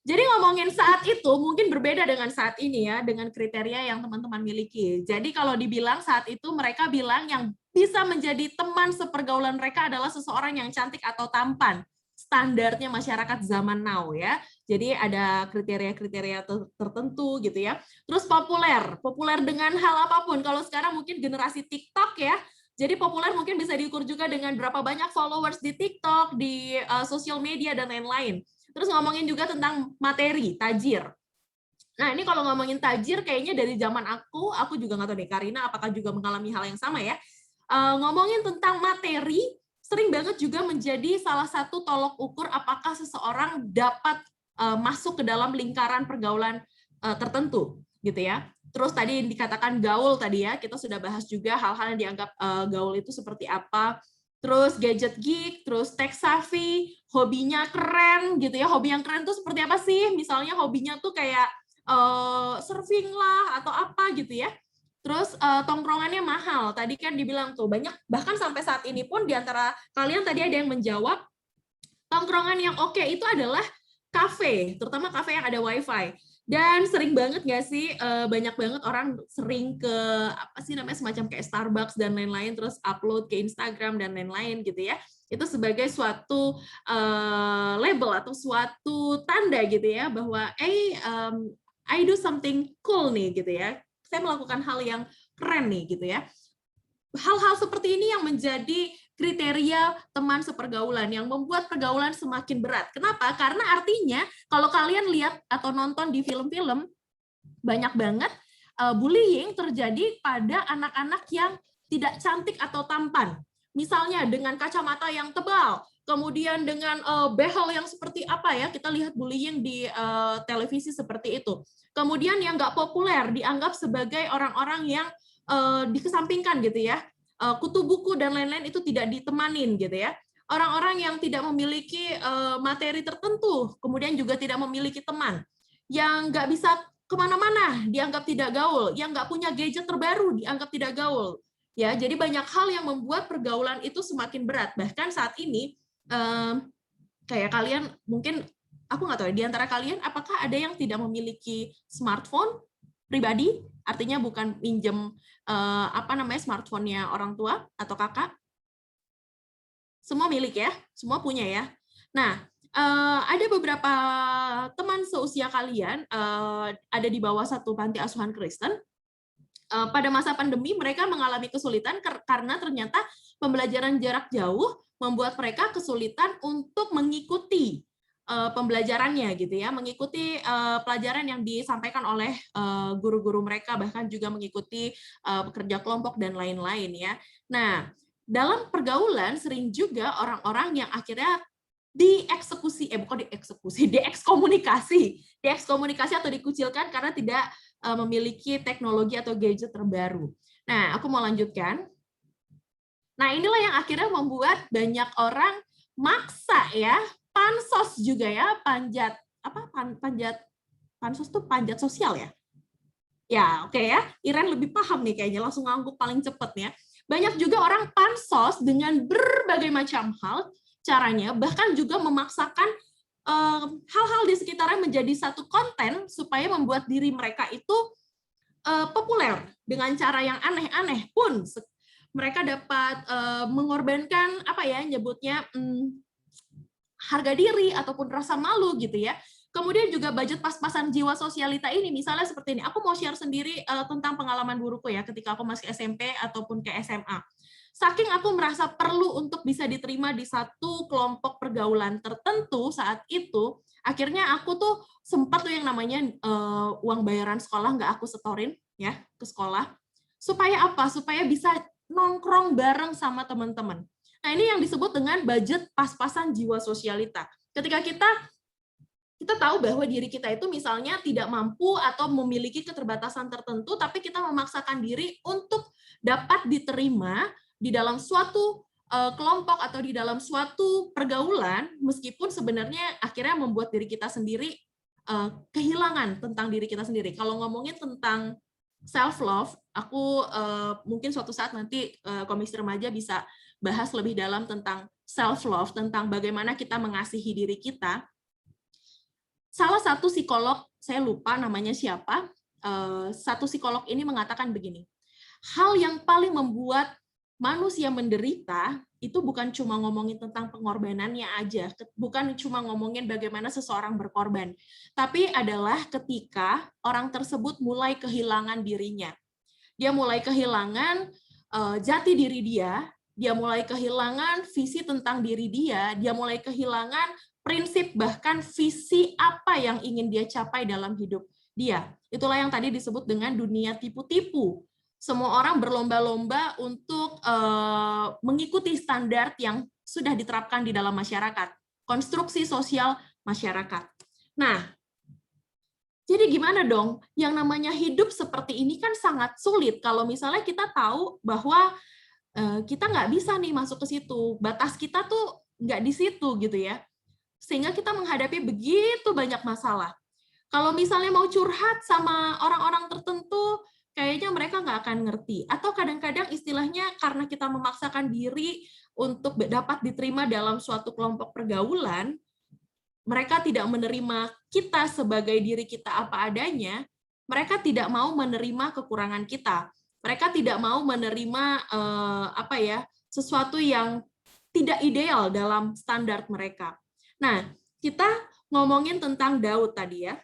Jadi ngomongin saat itu mungkin berbeda dengan saat ini ya, dengan kriteria yang teman-teman miliki. Jadi kalau dibilang saat itu mereka bilang yang bisa menjadi teman sepergaulan mereka adalah seseorang yang cantik atau tampan. Standarnya masyarakat zaman now ya. Jadi ada kriteria-kriteria tertentu gitu ya. Terus populer dengan hal apapun. Kalau sekarang mungkin generasi TikTok ya. Jadi populer mungkin bisa diukur juga dengan berapa banyak followers di TikTok, di sosial media dan lain-lain. Terus ngomongin juga tentang materi, tajir. Nah, ini kalau ngomongin tajir, kayaknya dari zaman aku juga nggak tahu deh, Karina apakah juga mengalami hal yang sama ya. Ngomongin tentang materi, sering banget juga menjadi salah satu tolok ukur apakah seseorang dapat masuk ke dalam lingkaran pergaulan tertentu, gitu ya. Terus tadi dikatakan gaul tadi ya, kita sudah bahas juga hal-hal yang dianggap gaul itu seperti apa. Terus gadget geek, terus tech savvy, hobinya keren gitu ya. Hobi yang keren tuh seperti apa sih? Misalnya hobinya tuh kayak surfing lah atau apa gitu ya. Terus tongkrongannya mahal. Tadi kan dibilang tuh banyak, bahkan sampai saat ini pun di antara kalian tadi ada yang menjawab tongkrongan yang oke itu adalah kafe, terutama kafe yang ada wifi. Dan sering banget nggak sih, banyak banget orang sering ke apa sih namanya semacam kayak Starbucks dan lain-lain, terus upload ke Instagram dan lain-lain gitu ya. Itu sebagai suatu label atau suatu tanda gitu ya bahwa I do something cool nih gitu ya. Saya melakukan hal yang keren nih gitu ya. Hal-hal seperti ini yang menjadi kriteria teman sepergaulan yang membuat pergaulan semakin berat. Kenapa? Karena artinya kalau kalian lihat atau nonton di film-film, banyak banget bullying terjadi pada anak-anak yang tidak cantik atau tampan. Misalnya dengan kacamata yang tebal, kemudian dengan behel yang seperti apa ya, kita lihat bullying di televisi seperti itu. Kemudian yang nggak populer dianggap sebagai orang-orang yang dikesampingkan gitu ya. Kutu buku dan lain-lain itu tidak ditemanin gitu ya. Orang-orang yang tidak memiliki materi tertentu, kemudian juga tidak memiliki teman, yang nggak bisa kemana-mana dianggap tidak gaul, yang nggak punya gadget terbaru dianggap tidak gaul. Ya, jadi banyak hal yang membuat pergaulan itu semakin berat. Bahkan saat ini kayak kalian mungkin aku nggak tahu di antara kalian apakah ada yang tidak memiliki smartphone pribadi, artinya bukan pinjem smartphone-nya orang tua atau kakak. Semua milik ya, semua punya ya. Nah, ada beberapa teman seusia kalian ada di bawah satu panti asuhan Kristen. Pada masa pandemi mereka mengalami kesulitan karena ternyata pembelajaran jarak jauh membuat mereka kesulitan untuk mengikuti pembelajarannya gitu ya, mengikuti pelajaran yang disampaikan oleh guru-guru mereka, bahkan juga mengikuti kerja kelompok dan lain-lain ya. Nah, dalam pergaulan sering juga orang-orang yang akhirnya diekskomunikasi atau dikucilkan karena tidak memiliki teknologi atau gadget terbaru. Nah, aku mau lanjutkan. Nah, inilah yang akhirnya membuat banyak orang maksa ya, pansos juga ya, pansos tuh panjat sosial ya. Ya, oke ya. Iren lebih paham nih kayaknya, langsung ngangguk paling cepet ya. Banyak juga orang pansos dengan berbagai macam hal caranya, bahkan juga memaksakan hal-hal di sekitarnya menjadi satu konten supaya membuat diri mereka itu populer dengan cara yang aneh-aneh pun mereka dapat mengorbankan nyebutnya harga diri ataupun rasa malu gitu ya. Kemudian juga budget pas-pasan jiwa sosialita ini, misalnya seperti ini. Aku mau share sendiri tentang pengalaman buruku ya ketika aku masih SMP ataupun ke SMA. Saking aku merasa perlu untuk bisa diterima di satu kelompok pergaulan tertentu saat itu, akhirnya aku tuh sempat tuh yang namanya uang bayaran sekolah nggak aku setorin ya ke sekolah. Supaya apa? Supaya bisa nongkrong bareng sama teman-teman. Nah, ini yang disebut dengan budget pas-pasan jiwa sosialita. Ketika kita tahu bahwa diri kita itu misalnya tidak mampu atau memiliki keterbatasan tertentu, tapi kita memaksakan diri untuk dapat diterima di dalam suatu kelompok atau di dalam suatu pergaulan, meskipun sebenarnya akhirnya membuat diri kita sendiri kehilangan tentang diri kita sendiri. Kalau ngomongin tentang self-love, aku mungkin suatu saat nanti Komisi Remaja bisa bahas lebih dalam tentang self-love, tentang bagaimana kita mengasihi diri kita. Salah satu psikolog, saya lupa namanya siapa, satu psikolog ini mengatakan begini, hal yang paling membuat manusia menderita itu bukan cuma ngomongin tentang pengorbanannya aja, bukan cuma ngomongin bagaimana seseorang berkorban, tapi adalah ketika orang tersebut mulai kehilangan dirinya. Dia mulai kehilangan jati diri dia mulai kehilangan visi tentang diri dia mulai kehilangan prinsip bahkan visi apa yang ingin dia capai dalam hidup dia. Itulah yang tadi disebut dengan dunia tipu-tipu. Semua orang berlomba-lomba untuk mengikuti standar yang sudah diterapkan di dalam masyarakat. Konstruksi sosial masyarakat. Nah, jadi gimana dong? Yang namanya hidup seperti ini kan sangat sulit kalau misalnya kita tahu bahwa kita nggak bisa nih masuk ke situ. Batas kita tuh nggak di situ gitu ya. Sehingga kita menghadapi begitu banyak masalah. Kalau misalnya mau curhat sama orang-orang tertentu, kayaknya mereka nggak akan ngerti. Atau kadang-kadang istilahnya karena kita memaksakan diri untuk dapat diterima dalam suatu kelompok pergaulan, mereka tidak menerima kita sebagai diri kita apa adanya, mereka tidak mau menerima kekurangan kita. Mereka tidak mau menerima sesuatu yang tidak ideal dalam standar mereka. Nah, kita ngomongin tentang Daud tadi ya.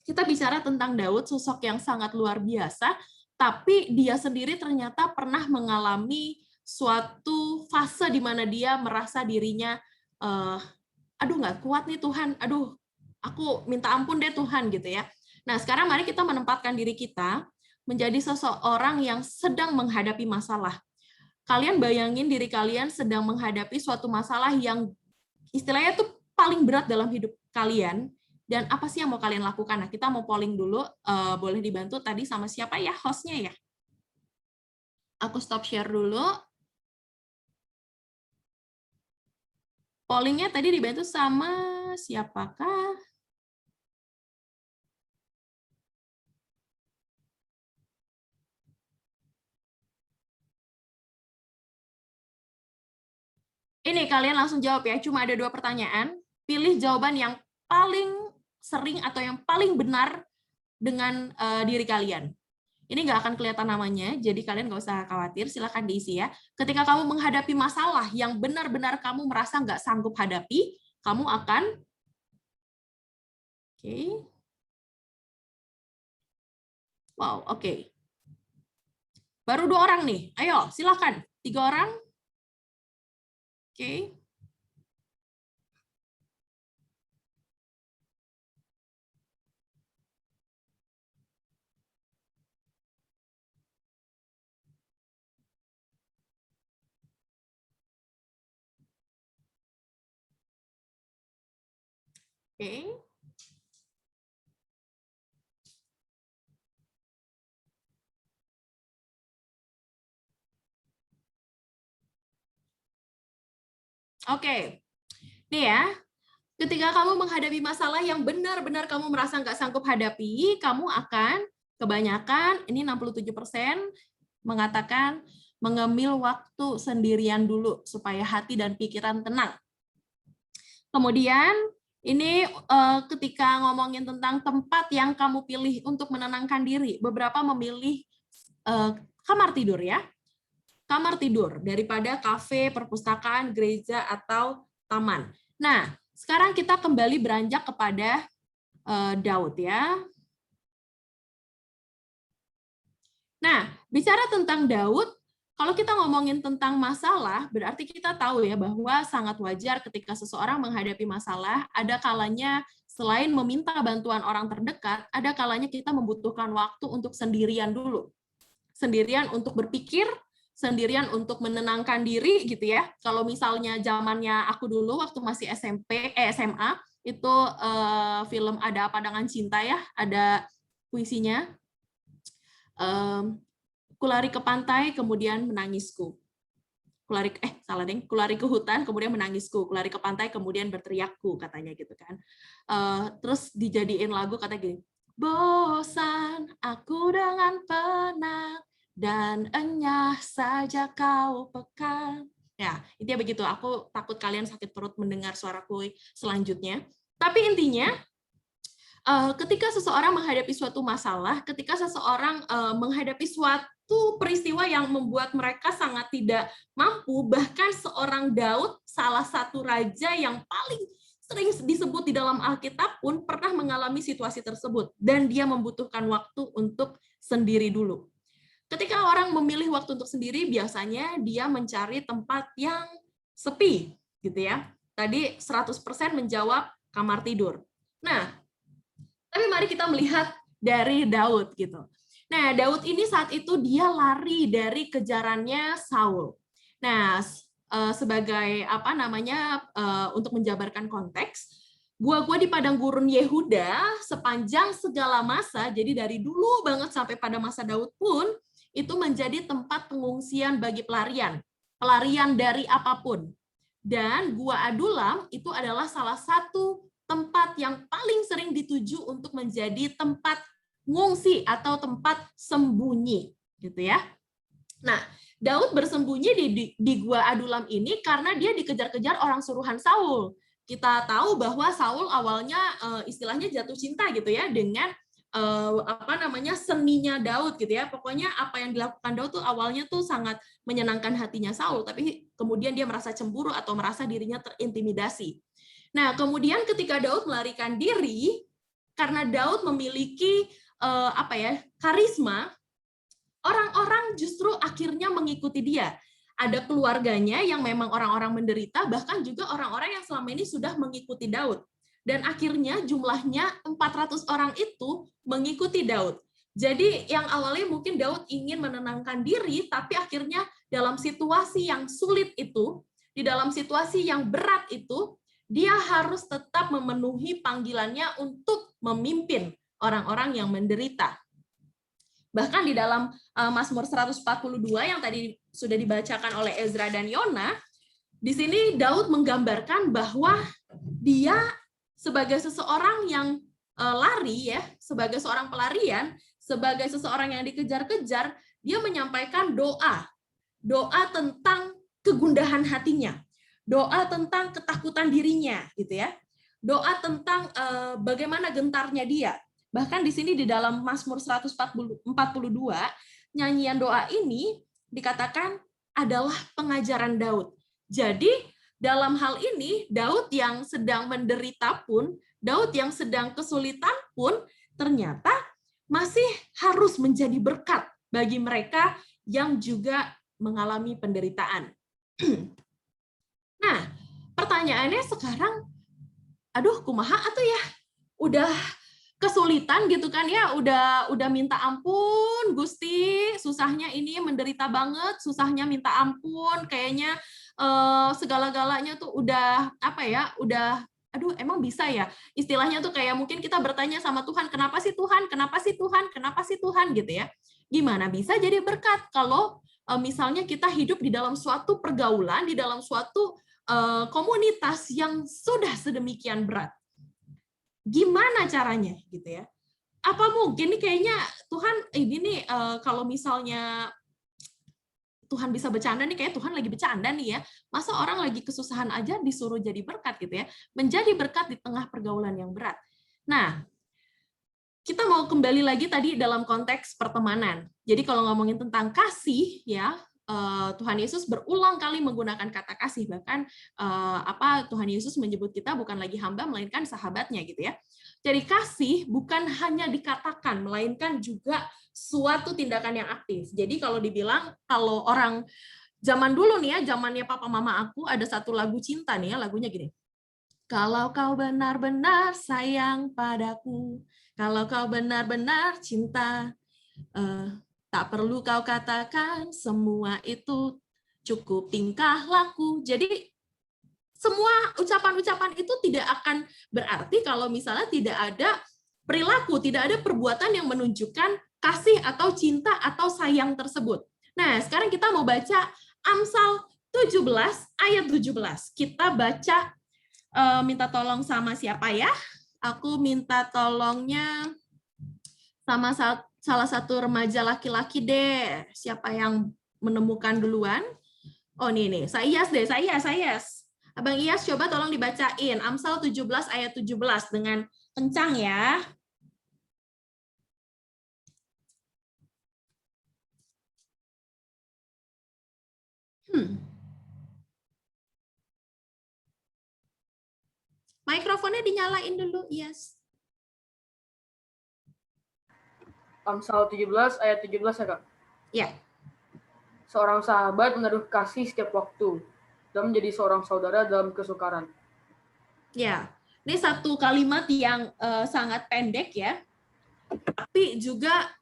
Kita bicara tentang Daud, sosok yang sangat luar biasa, tapi dia sendiri ternyata pernah mengalami suatu fase di mana dia merasa dirinya, aduh nggak kuat nih Tuhan, aduh aku minta ampun deh Tuhan gitu ya. Nah sekarang mari kita menempatkan diri kita menjadi seseorang yang sedang menghadapi masalah. Kalian bayangin diri kalian sedang menghadapi suatu masalah yang istilahnya tuh paling berat dalam hidup kalian, dan apa sih yang mau kalian lakukan? Nah, kita mau polling dulu, boleh dibantu tadi sama siapa ya hostnya ya? Aku stop share dulu. Pollingnya tadi dibantu sama siapakah? Ini kalian langsung jawab ya, cuma ada 2 pertanyaan. Pilih jawaban yang paling sering atau yang paling benar dengan diri kalian. Ini nggak akan kelihatan namanya, jadi kalian nggak usah khawatir, silakan diisi ya. Ketika kamu menghadapi masalah yang benar-benar kamu merasa nggak sanggup hadapi, kamu akan wow, oke. Baru 2 orang nih. Ayo, silakan. 3 orang. Oke. Oke. Oke. Nih ya, ketika kamu menghadapi masalah yang benar-benar kamu merasa nggak sanggup hadapi, kamu akan kebanyakan, ini 67% mengatakan mengambil waktu sendirian dulu supaya hati dan pikiran tenang. Kemudian, ini ketika ngomongin tentang tempat yang kamu pilih untuk menenangkan diri, beberapa memilih kamar tidur ya. Kamar tidur daripada kafe, perpustakaan, gereja, atau taman. Nah, sekarang kita kembali beranjak kepada Daud ya. Nah, bicara tentang Daud, kalau kita ngomongin tentang masalah, berarti kita tahu ya bahwa sangat wajar ketika seseorang menghadapi masalah, ada kalanya selain meminta bantuan orang terdekat, ada kalanya kita membutuhkan waktu untuk sendirian dulu. Sendirian untuk berpikir, sendirian untuk menenangkan diri gitu ya. Kalau misalnya zamannya aku dulu waktu masih SMA itu film Ada Apa Dengan Cinta ya, ada puisinya. Kulari ke pantai kemudian menangisku. Kulari ke hutan kemudian menangisku, kulari ke pantai kemudian berteriakku katanya gitu kan. Terus dijadiin lagu katanya gini. Bosan aku dengan penat dan enyah saja kau pekan. Ya, intinya begitu. Aku takut kalian sakit perut mendengar suaraku selanjutnya. Tapi intinya, ketika seseorang menghadapi suatu masalah, ketika seseorang menghadapi suatu peristiwa yang membuat mereka sangat tidak mampu, bahkan seorang Daud, salah satu raja yang paling sering disebut di dalam Alkitab pun pernah mengalami situasi tersebut, dan dia membutuhkan waktu untuk sendiri dulu. Ketika orang memilih waktu untuk sendiri, biasanya dia mencari tempat yang sepi, gitu ya. Tadi 100% menjawab kamar tidur. Nah, tapi mari kita melihat dari Daud, gitu. Nah, Daud ini saat itu dia lari dari kejarannya Saul. Nah, sebagai untuk menjabarkan konteks, gua-gua di padang gurun Yehuda sepanjang segala masa, jadi dari dulu banget sampai pada masa Daud pun, itu menjadi tempat pengungsian bagi pelarian dari apapun. Dan Gua Adulam itu adalah salah satu tempat yang paling sering dituju untuk menjadi tempat ngungsi atau tempat sembunyi, gitu ya. Nah, Daud bersembunyi di Gua Adulam ini karena dia dikejar-kejar orang suruhan Saul. Kita tahu bahwa Saul awalnya istilahnya jatuh cinta gitu ya dengan seninya Daud gitu ya. Pokoknya apa yang dilakukan Daud tuh awalnya tuh sangat menyenangkan hatinya Saul, tapi kemudian dia merasa cemburu atau merasa dirinya terintimidasi. Nah, kemudian ketika Daud melarikan diri, karena Daud memiliki karisma, orang-orang justru akhirnya mengikuti dia. Ada keluarganya yang memang orang-orang menderita, bahkan juga orang-orang yang selama ini sudah mengikuti Daud. Dan akhirnya jumlahnya 400 orang itu mengikuti Daud. Jadi yang awalnya mungkin Daud ingin menenangkan diri, tapi akhirnya dalam situasi yang sulit itu, di dalam situasi yang berat itu, dia harus tetap memenuhi panggilannya untuk memimpin orang-orang yang menderita. Bahkan di dalam Mazmur 142 yang tadi sudah dibacakan oleh Ezra dan Yona, di sini Daud menggambarkan bahwa dia sebagai seseorang yang lari ya, sebagai seorang pelarian, sebagai seseorang yang dikejar-kejar, dia menyampaikan doa tentang kegundahan hatinya, doa tentang ketakutan dirinya, gitu ya, doa tentang bagaimana gentarnya dia. Bahkan di sini di dalam Mazmur 142, nyanyian doa ini dikatakan adalah pengajaran Daud. Jadi dalam hal ini Daud yang sedang menderita pun, Daud yang sedang kesulitan pun ternyata masih harus menjadi berkat bagi mereka yang juga mengalami penderitaan. Nah, pertanyaannya sekarang, aduh kumaha atuh ya? Udah kesulitan gitu kan ya, udah minta ampun Gusti, susahnya ini menderita banget, susahnya minta ampun, kayaknya segala-galanya tuh udah apa ya, udah aduh emang bisa ya, istilahnya tuh kayak mungkin kita bertanya sama Tuhan, kenapa sih Tuhan, kenapa sih Tuhan, kenapa sih Tuhan gitu ya. Gimana bisa jadi berkat kalau misalnya kita hidup di dalam suatu pergaulan, di dalam suatu komunitas yang sudah sedemikian berat. Gimana caranya gitu ya? Apa mungkin nih kayaknya Tuhan ini nih kalau misalnya Tuhan bisa bercanda nih, kayak Tuhan lagi bercanda nih ya. Masa orang lagi kesusahan aja disuruh jadi berkat gitu ya. Menjadi berkat di tengah pergaulan yang berat. Nah, kita mau kembali lagi tadi dalam konteks pertemanan. Jadi kalau ngomongin tentang kasih ya, Tuhan Yesus berulang kali menggunakan kata kasih, bahkan Tuhan Yesus menyebut kita bukan lagi hamba melainkan sahabatnya gitu ya. Jadi kasih bukan hanya dikatakan melainkan juga suatu tindakan yang aktif. Jadi kalau dibilang, kalau orang zaman dulu nih ya, zamannya papa mama aku ada satu lagu cinta nih ya, lagunya gini. Kalau kau benar-benar sayang padaku, kalau kau benar-benar cinta, tak perlu kau katakan, semua itu cukup tingkah laku. Jadi semua ucapan-ucapan itu tidak akan berarti kalau misalnya tidak ada perilaku, tidak ada perbuatan yang menunjukkan kasih atau cinta atau sayang tersebut. Nah, sekarang kita mau baca Amsal 17 ayat 17. Kita baca, minta tolong sama siapa ya? Aku minta tolongnya sama salah satu remaja laki-laki deh. Siapa yang menemukan duluan? Oh, nih. Saya Iyas deh, saya Iyas. Abang Iyas, coba tolong dibacain. Amsal 17 ayat 17 dengan kencang ya. Mikrofonnya dinyalain dulu, Iyas. Amsal 17 ayat 17 ya, Kak? Ya. Seorang sahabat menaruh kasih setiap waktu dan menjadi seorang saudara dalam kesukaran. Ya, ini satu kalimat yang sangat pendek ya, tapi juga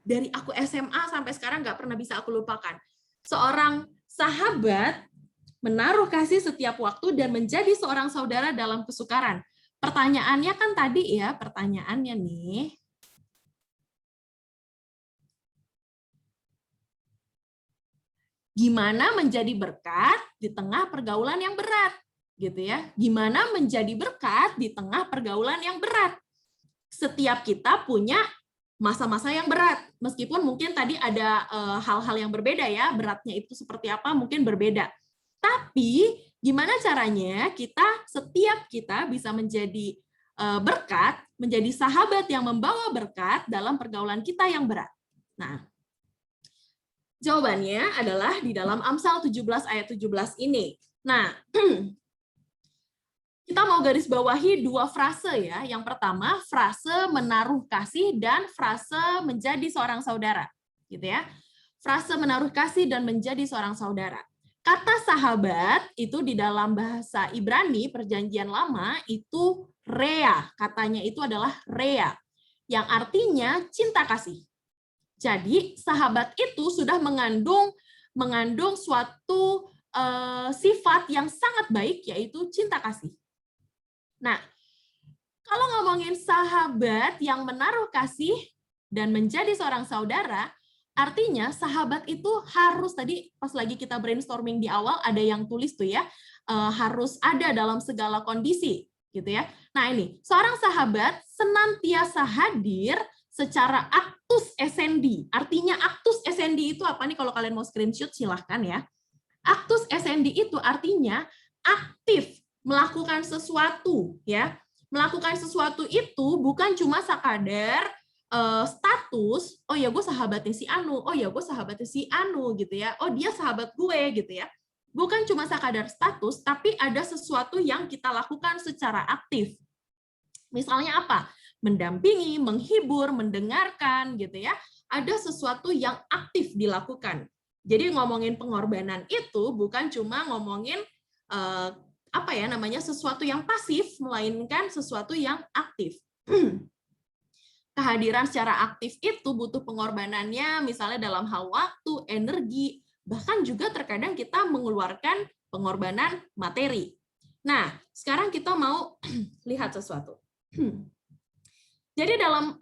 dari aku SMA sampai sekarang nggak pernah bisa aku lupakan. Seorang sahabat menaruh kasih setiap waktu dan menjadi seorang saudara dalam kesukaran. Pertanyaannya kan tadi ya, pertanyaannya nih, gimana menjadi berkat di tengah pergaulan yang berat, gitu ya? Gimana menjadi berkat di tengah pergaulan yang berat? Setiap kita punya masa-masa yang berat, meskipun mungkin tadi ada hal-hal yang berbeda ya, beratnya itu seperti apa mungkin berbeda. Tapi gimana caranya setiap kita bisa menjadi berkat, menjadi sahabat yang membawa berkat dalam pergaulan kita yang berat? Nah, jawabannya adalah di dalam Amsal 17 ayat 17 ini. Nah, kita mau garis bawahi dua frase ya. Yang pertama, frase menaruh kasih dan frase menjadi seorang saudara. Gitu ya. Frase menaruh kasih dan menjadi seorang saudara. Kata sahabat itu di dalam bahasa Ibrani Perjanjian Lama itu rea. Katanya itu adalah rea. Yang artinya cinta kasih. Jadi sahabat itu sudah mengandung suatu sifat yang sangat baik, yaitu cinta kasih. Nah, kalau ngomongin sahabat yang menaruh kasih dan menjadi seorang saudara, artinya sahabat itu harus, tadi pas lagi kita brainstorming di awal ada yang tulis tuh ya, harus ada dalam segala kondisi gitu ya. Nah ini, seorang sahabat senantiasa hadir secara actus essendi. Artinya actus essendi itu apa nih? Kalau kalian mau screenshot silahkan ya. Actus essendi itu artinya aktif melakukan sesuatu ya. Melakukan sesuatu itu bukan cuma sekadar status, oh ya gue sahabatnya si Anu, oh ya gue sahabatnya si Anu gitu ya. Oh dia sahabat gue gitu ya. bukan cuma sekadar status, tapi ada sesuatu yang kita lakukan secara aktif. Misalnya apa? Mendampingi, menghibur, mendengarkan gitu ya. Ada sesuatu yang aktif dilakukan. Jadi ngomongin pengorbanan itu bukan cuma ngomongin sesuatu yang pasif, melainkan sesuatu yang aktif. Kehadiran secara aktif itu butuh pengorbanannya, misalnya dalam hal waktu, energi, bahkan juga terkadang kita mengeluarkan pengorbanan materi. Nah, sekarang kita mau lihat sesuatu. Jadi dalam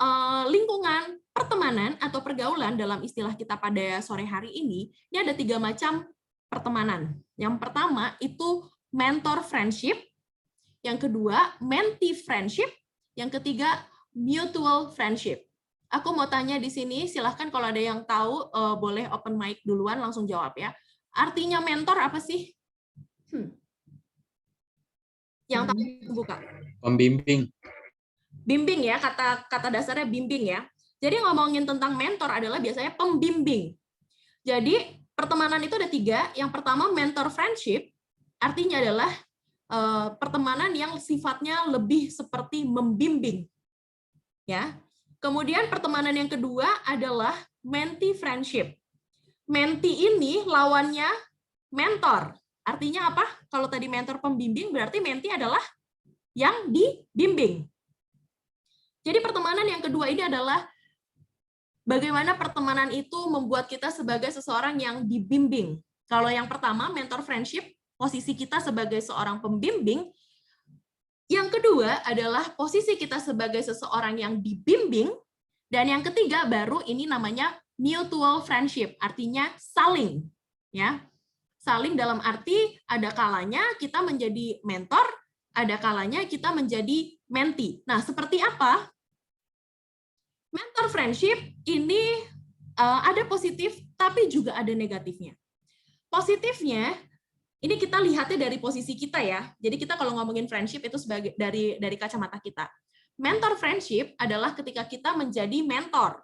lingkungan pertemanan atau pergaulan dalam istilah kita pada sore hari ini ada 3 macam pertemanan. Yang pertama itu mentor friendship, yang kedua mentee friendship, yang ketiga mutual friendship. Aku mau tanya di sini, silahkan kalau ada yang tahu boleh open mic duluan, langsung jawab ya. Artinya mentor apa sih? Yang tahu buka. Pembimbing. Bimbing ya, kata dasarnya bimbing ya. Jadi ngomongin tentang mentor adalah biasanya pembimbing. Jadi pertemanan itu ada 3. Yang pertama mentor friendship, artinya adalah pertemanan yang sifatnya lebih seperti membimbing. Ya. Kemudian pertemanan yang kedua adalah mentee friendship. Mentee ini lawannya mentor. Artinya apa? Kalau tadi mentor pembimbing, berarti mentee adalah yang dibimbing. Jadi pertemanan yang kedua ini adalah bagaimana pertemanan itu membuat kita sebagai seseorang yang dibimbing. Kalau yang pertama, mentor friendship, posisi kita sebagai seorang pembimbing. Yang kedua adalah posisi kita sebagai seseorang yang dibimbing, dan yang ketiga baru ini namanya mutual friendship, artinya saling, ya. Saling dalam arti ada kalanya kita menjadi mentor, ada kalanya kita menjadi mentee. Nah, seperti apa? Mentor friendship ini ada positif tapi juga ada negatifnya. Positifnya ini kita lihatnya dari posisi kita ya. Jadi kita kalau ngomongin friendship itu sebagai dari kacamata kita. Mentor friendship adalah ketika kita menjadi mentor.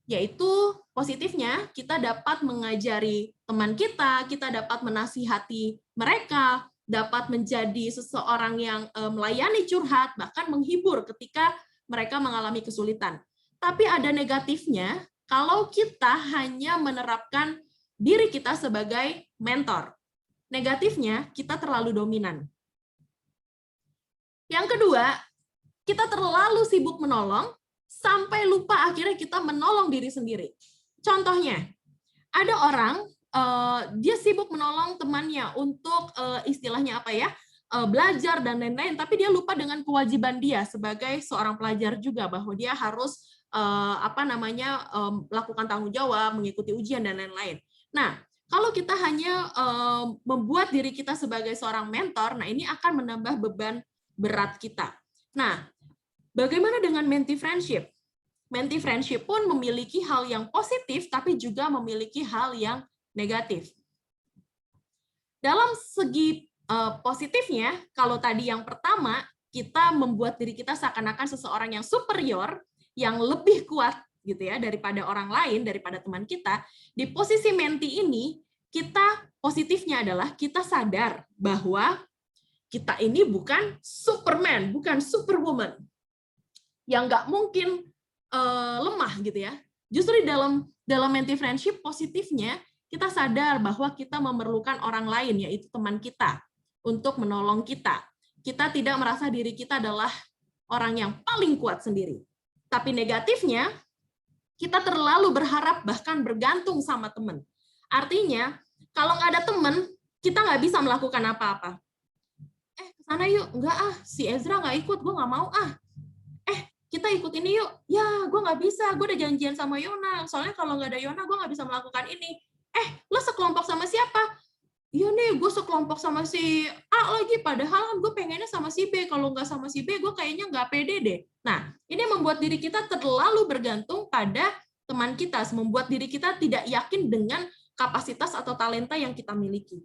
Yaitu positifnya kita dapat mengajari teman kita dapat menasihati mereka, dapat menjadi seseorang yang melayani curhat, bahkan menghibur ketika mereka mengalami kesulitan. Tapi ada negatifnya kalau kita hanya menerapkan diri kita sebagai mentor. Negatifnya, kita terlalu dominan. Yang kedua, kita terlalu sibuk menolong, sampai lupa akhirnya kita menolong diri sendiri. Contohnya, ada orang, dia sibuk menolong temannya untuk istilahnya apa ya, belajar dan lain-lain, tapi dia lupa dengan kewajiban dia sebagai seorang pelajar juga, bahwa dia harus melakukan tanggung jawab, mengikuti ujian, dan lain-lain. Nah, kalau kita hanya membuat diri kita sebagai seorang mentor, nah ini akan menambah beban berat kita. Nah, bagaimana dengan mentee friendship? Mentee friendship pun memiliki hal yang positif, tapi juga memiliki hal yang negatif. Dalam segi positifnya, kalau tadi yang pertama, kita membuat diri kita seakan-akan seseorang yang superior, yang lebih kuat gitu ya daripada orang lain, daripada teman kita. Di posisi mentee ini, kita positifnya adalah kita sadar bahwa kita ini bukan Superman, bukan Superwoman, yang nggak mungkin lemah gitu ya. Justru dalam mentee friendship positifnya, kita sadar bahwa kita memerlukan orang lain, yaitu teman kita, untuk menolong kita. Kita tidak merasa diri kita adalah orang yang paling kuat sendiri. Tapi negatifnya, kita terlalu berharap bahkan bergantung sama teman. Artinya, kalau nggak ada teman, kita nggak bisa melakukan apa-apa. Kesana yuk, enggak si Ezra nggak ikut, gue nggak mau kita ikut ini yuk. Ya, gue nggak bisa, gue udah janjian sama Yona. Soalnya kalau nggak ada Yona, gue nggak bisa melakukan ini. Lo sekelompok sama siapa? Iya nih, gue sekelompok sama si A lagi, padahal gue pengennya sama si B. Kalau nggak sama si B, gue kayaknya nggak pede deh. Nah, ini membuat diri kita terlalu bergantung pada teman kita, membuat diri kita tidak yakin dengan kapasitas atau talenta yang kita miliki.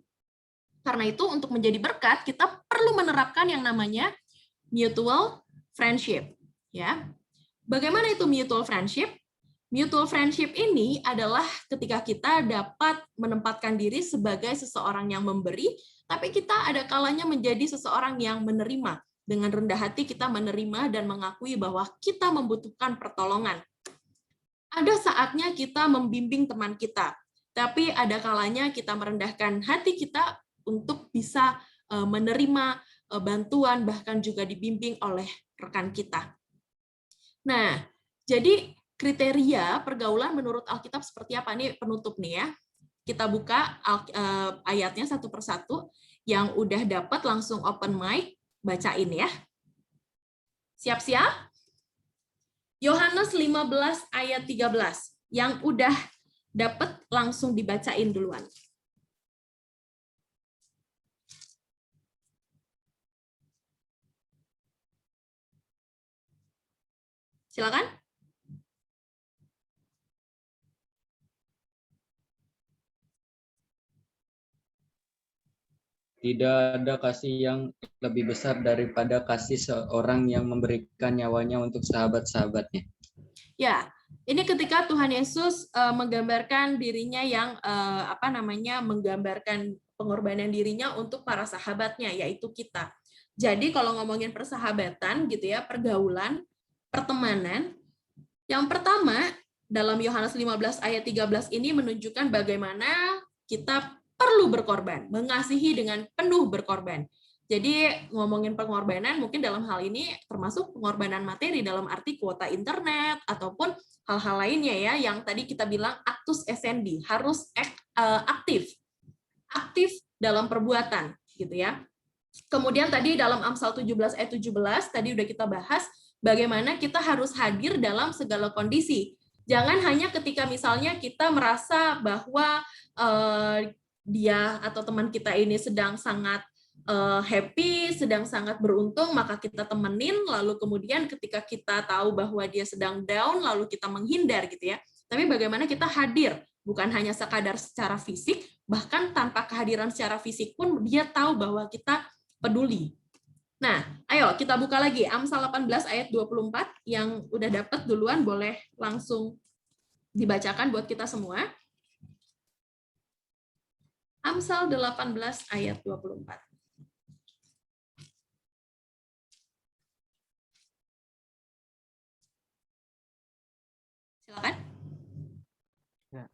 Karena itu, untuk menjadi berkat, kita perlu menerapkan yang namanya mutual friendship. Ya, bagaimana itu mutual friendship? Mutual friendship ini adalah ketika kita dapat menempatkan diri sebagai seseorang yang memberi, tapi kita ada kalanya menjadi seseorang yang menerima. Dengan rendah hati kita menerima dan mengakui bahwa kita membutuhkan pertolongan. Ada saatnya kita membimbing teman kita, tapi ada kalanya kita merendahkan hati kita untuk bisa menerima bantuan, bahkan juga dibimbing oleh rekan kita. Nah, jadi kriteria pergaulan menurut Alkitab seperti apa? Ini penutup nih ya. Kita buka ayatnya satu persatu. Yang udah dapat langsung open mic, bacain ya. Siap-siap? Yohanes 15 ayat 13. Yang udah dapat langsung dibacain duluan. Silakan. Tidak ada kasih yang lebih besar daripada kasih seorang yang memberikan nyawanya untuk sahabat-sahabatnya. Ya, ini ketika Tuhan Yesus menggambarkan dirinya yang menggambarkan pengorbanan dirinya untuk para sahabatnya, yaitu kita. Jadi kalau ngomongin persahabatan gitu ya, pergaulan, pertemanan, yang pertama dalam Yohanes 15 ayat 13 ini menunjukkan bagaimana kita perlu berkorban, mengasihi dengan penuh berkorban. Jadi ngomongin pengorbanan mungkin dalam hal ini termasuk pengorbanan materi dalam arti kuota internet ataupun hal-hal lainnya ya yang tadi kita bilang actus essendi, harus aktif dalam perbuatan gitu ya. Kemudian tadi dalam Amsal 17 ayat 17 tadi udah kita bahas bagaimana kita harus hadir dalam segala kondisi. Jangan hanya ketika misalnya kita merasa bahwa dia atau teman kita ini sedang sangat happy, sedang sangat beruntung, maka kita temenin, lalu kemudian ketika kita tahu bahwa dia sedang down, lalu kita menghindar gitu ya. Tapi bagaimana kita hadir, bukan hanya sekadar secara fisik, bahkan tanpa kehadiran secara fisik pun dia tahu bahwa kita peduli. Nah, ayo kita buka lagi Amsal 18 ayat 24, yang udah dapat duluan boleh langsung dibacakan buat kita semua. Amsal 18 ayat 24. Silakan. Ya.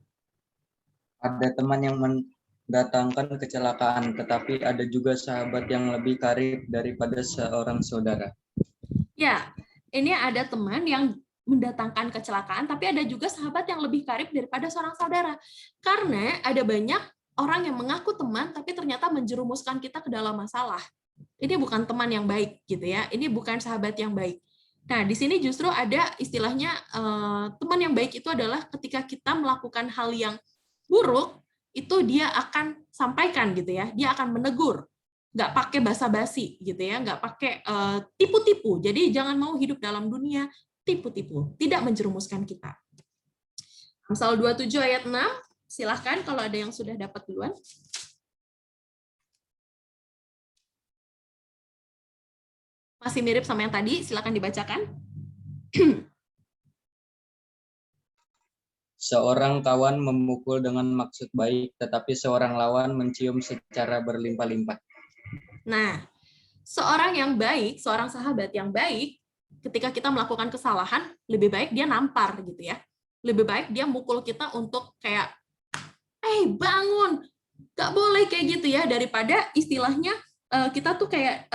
Ada teman yang mendatangkan kecelakaan, tetapi ada juga sahabat yang lebih karib daripada seorang saudara. Ya, ini ada teman yang mendatangkan kecelakaan, tapi ada juga sahabat yang lebih karib daripada seorang saudara. Karena ada banyak orang yang mengaku teman, tapi ternyata menjerumuskan kita ke dalam masalah. Ini bukan teman yang baik, gitu ya. Ini bukan sahabat yang baik. Nah, di sini justru ada istilahnya teman yang baik itu adalah ketika kita melakukan hal yang buruk, itu dia akan sampaikan, gitu ya. Dia akan menegur, nggak pakai basa-basi, gitu ya. Nggak pakai tipu-tipu. Jadi jangan mau hidup dalam dunia tipu-tipu, tidak menjerumuskan kita. Amsal 27 ayat 6. Silahkan kalau ada yang sudah dapat duluan. Masih mirip sama yang tadi, silahkan dibacakan. Seorang kawan memukul dengan maksud baik, tetapi seorang lawan mencium secara berlimpah-limpah. Nah, seorang yang baik, seorang sahabat yang baik, ketika kita melakukan kesalahan, lebih baik dia nampar gitu ya. Lebih baik dia mukul kita untuk kayak bangun, gak boleh kayak gitu ya, daripada istilahnya kita tuh kayak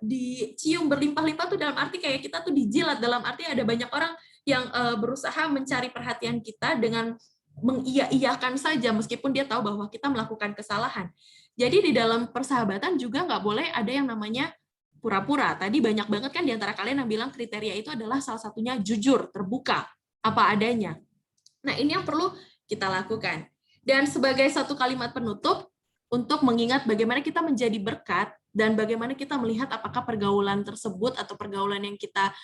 dicium berlimpah-limpah tuh dalam arti kayak kita tuh dijilat, dalam arti ada banyak orang yang berusaha mencari perhatian kita dengan mengiya-iyakan saja meskipun dia tahu bahwa kita melakukan kesalahan. Jadi di dalam persahabatan juga nggak boleh ada yang namanya pura-pura. Tadi banyak banget kan di antara kalian yang bilang kriteria itu adalah salah satunya jujur, terbuka, apa adanya. Nah, ini yang perlu kita lakukan. Dan sebagai satu kalimat penutup, untuk mengingat bagaimana kita menjadi berkat, dan bagaimana kita melihat apakah pergaulan tersebut atau pergaulan yang kita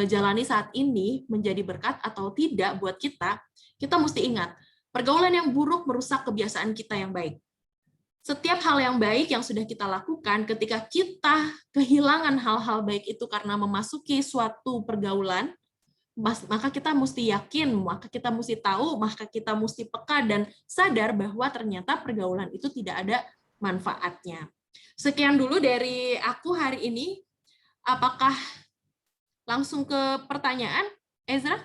jalani saat ini menjadi berkat atau tidak buat kita, kita mesti ingat, pergaulan yang buruk merusak kebiasaan kita yang baik. Setiap hal yang baik yang sudah kita lakukan, ketika kita kehilangan hal-hal baik itu karena memasuki suatu pergaulan, maka kita mesti yakin, maka kita mesti tahu, maka kita mesti peka dan sadar bahwa ternyata pergaulan itu tidak ada manfaatnya. Sekian dulu dari aku hari ini. Apakah langsung ke pertanyaan, Ezra?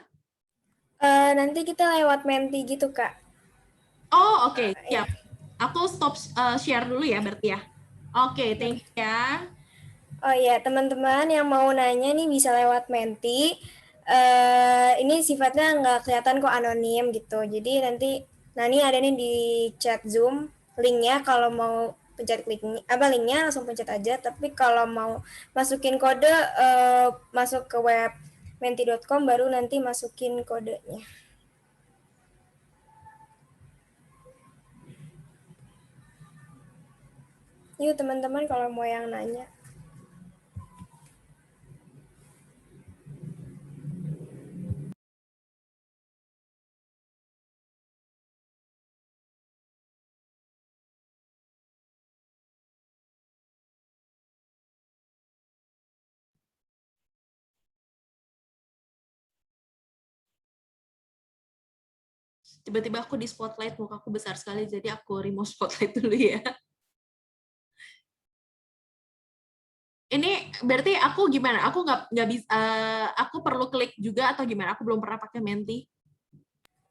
Nanti kita lewat menti gitu, Kak. Oh, oke. Siap. Aku stop share dulu ya, berarti ya. Oke, thank you ya. Oh ya, teman-teman yang mau nanya nih bisa lewat menti. Ini sifatnya nggak kelihatan kok, anonim gitu. Jadi nanti Nani ada nih di chat Zoom linknya, kalau mau pencet linknya langsung pencet aja. Tapi kalau mau masukin kode, masuk ke web menti.com baru nanti masukin kodenya. Yuk teman-teman kalau mau yang nanya. Tiba-tiba aku di spotlight, mukaku besar sekali, jadi aku remove spotlight dulu ya. Ini berarti aku gimana? Aku nggak bisa, aku perlu klik juga atau gimana? Aku belum pernah pakai Menti.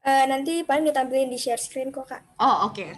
Nanti paling ditampilin di share screen kok, Kak. Oh, oke.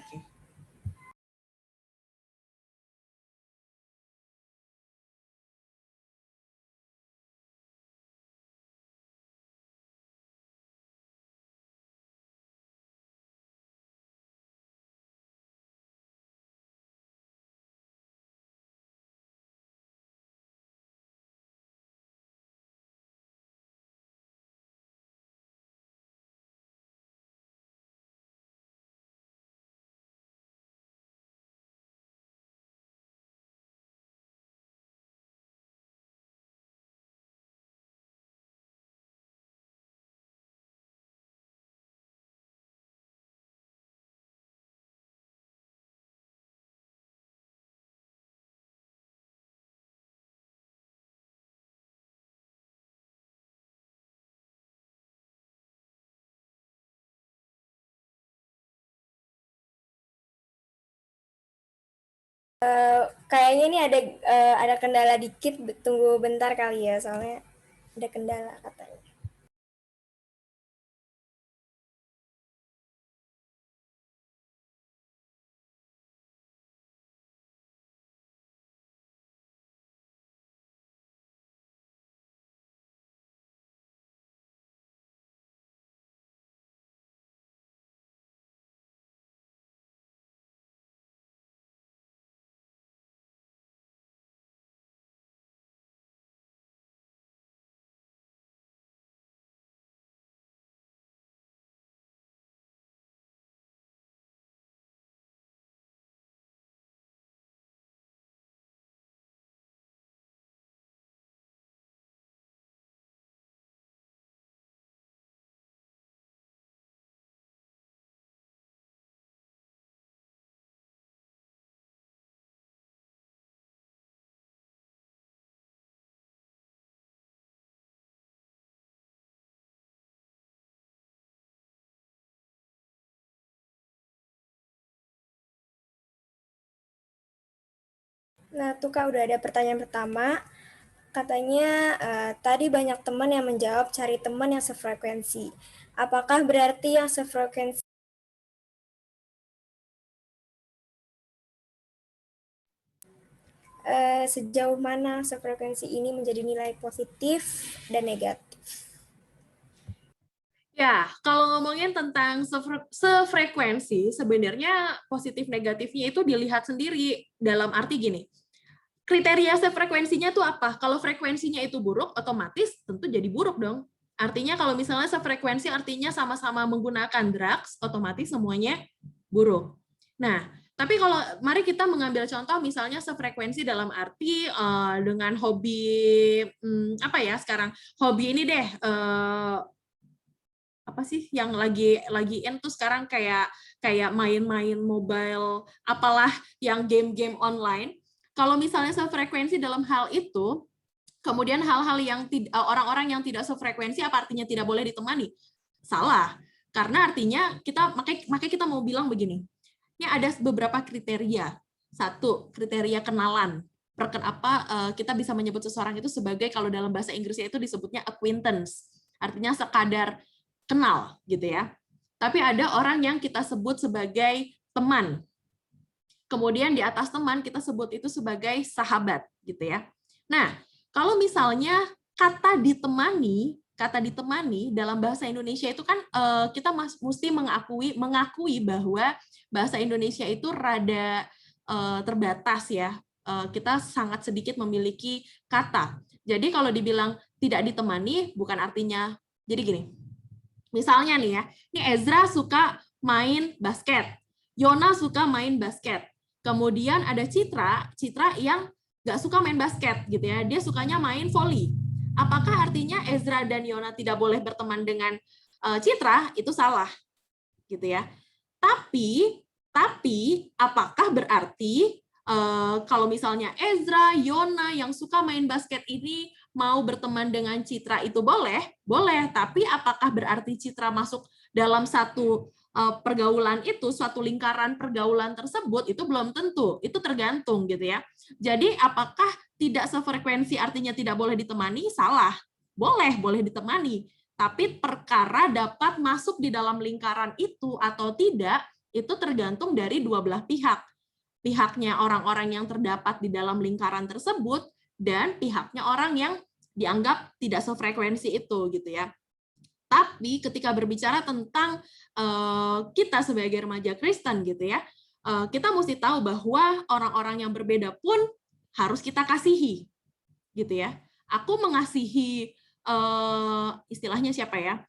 Kayaknya ini ada kendala dikit, tunggu bentar kali ya, soalnya ada kendala katanya. Nah, tuh Kak, udah ada pertanyaan pertama. Katanya, tadi banyak teman yang menjawab cari teman yang sefrekuensi. Apakah berarti yang sefrekuensi sejauh mana sefrekuensi ini menjadi nilai positif dan negatif? Ya, kalau ngomongin tentang sefrekuensi, sebenarnya positif negatifnya itu dilihat sendiri, dalam arti gini. Kriteria sefrekuensinya tuh apa? Kalau frekuensinya itu buruk, otomatis tentu jadi buruk dong. Artinya kalau misalnya sefrekuensi artinya sama-sama menggunakan drugs, otomatis semuanya buruk. Nah, tapi kalau mari kita mengambil contoh misalnya sefrekuensi dalam arti dengan hobi apa ya sekarang? Hobi ini deh apa sih yang lagi in tuh sekarang kayak main-main mobile, apalah yang game-game online. Kalau misalnya sefrekuensi dalam hal itu, Kemudian hal-hal yang orang-orang yang tidak sefrekuensi apa artinya tidak boleh ditemani? Salah. Karena artinya makanya kita mau bilang begini. Ini ada beberapa kriteria. Satu, kriteria kenalan. Kita bisa menyebut seseorang itu sebagai, kalau dalam bahasa Inggrisnya itu disebutnya acquaintance. Artinya sekadar kenal gitu ya. Tapi ada orang yang kita sebut sebagai teman. Kemudian di atas teman kita sebut itu sebagai sahabat gitu ya. Nah, kalau misalnya kata ditemani dalam bahasa Indonesia itu kan kita mesti mengakui bahwa bahasa Indonesia itu rada terbatas ya. Kita sangat sedikit memiliki kata. Jadi kalau dibilang tidak ditemani bukan artinya, jadi gini. Misalnya nih ya, ini Ezra suka main basket. Yona suka main basket. Kemudian ada Citra yang nggak suka main basket gitu ya, dia sukanya main volley. Apakah artinya Ezra dan Yona tidak boleh berteman dengan Citra? Itu salah, gitu ya. Tapi apakah berarti kalau misalnya Ezra, Yona yang suka main basket ini mau berteman dengan Citra itu boleh? Boleh. Tapi apakah berarti Citra masuk dalam satu pergaulan itu, suatu lingkaran pergaulan tersebut? Itu belum tentu. Itu tergantung gitu ya. Jadi apakah tidak sefrekuensi artinya tidak boleh ditemani? Salah. Boleh ditemani. Tapi perkara dapat masuk di dalam lingkaran itu atau tidak, itu tergantung dari dua belah pihak. Pihaknya orang-orang yang terdapat di dalam lingkaran tersebut, dan pihaknya orang yang dianggap tidak sefrekuensi itu gitu ya. Tapi ketika berbicara tentang kita sebagai remaja Kristen gitu ya, kita mesti tahu bahwa orang-orang yang berbeda pun harus kita kasihi, gitu ya. Aku mengasihi istilahnya siapa ya?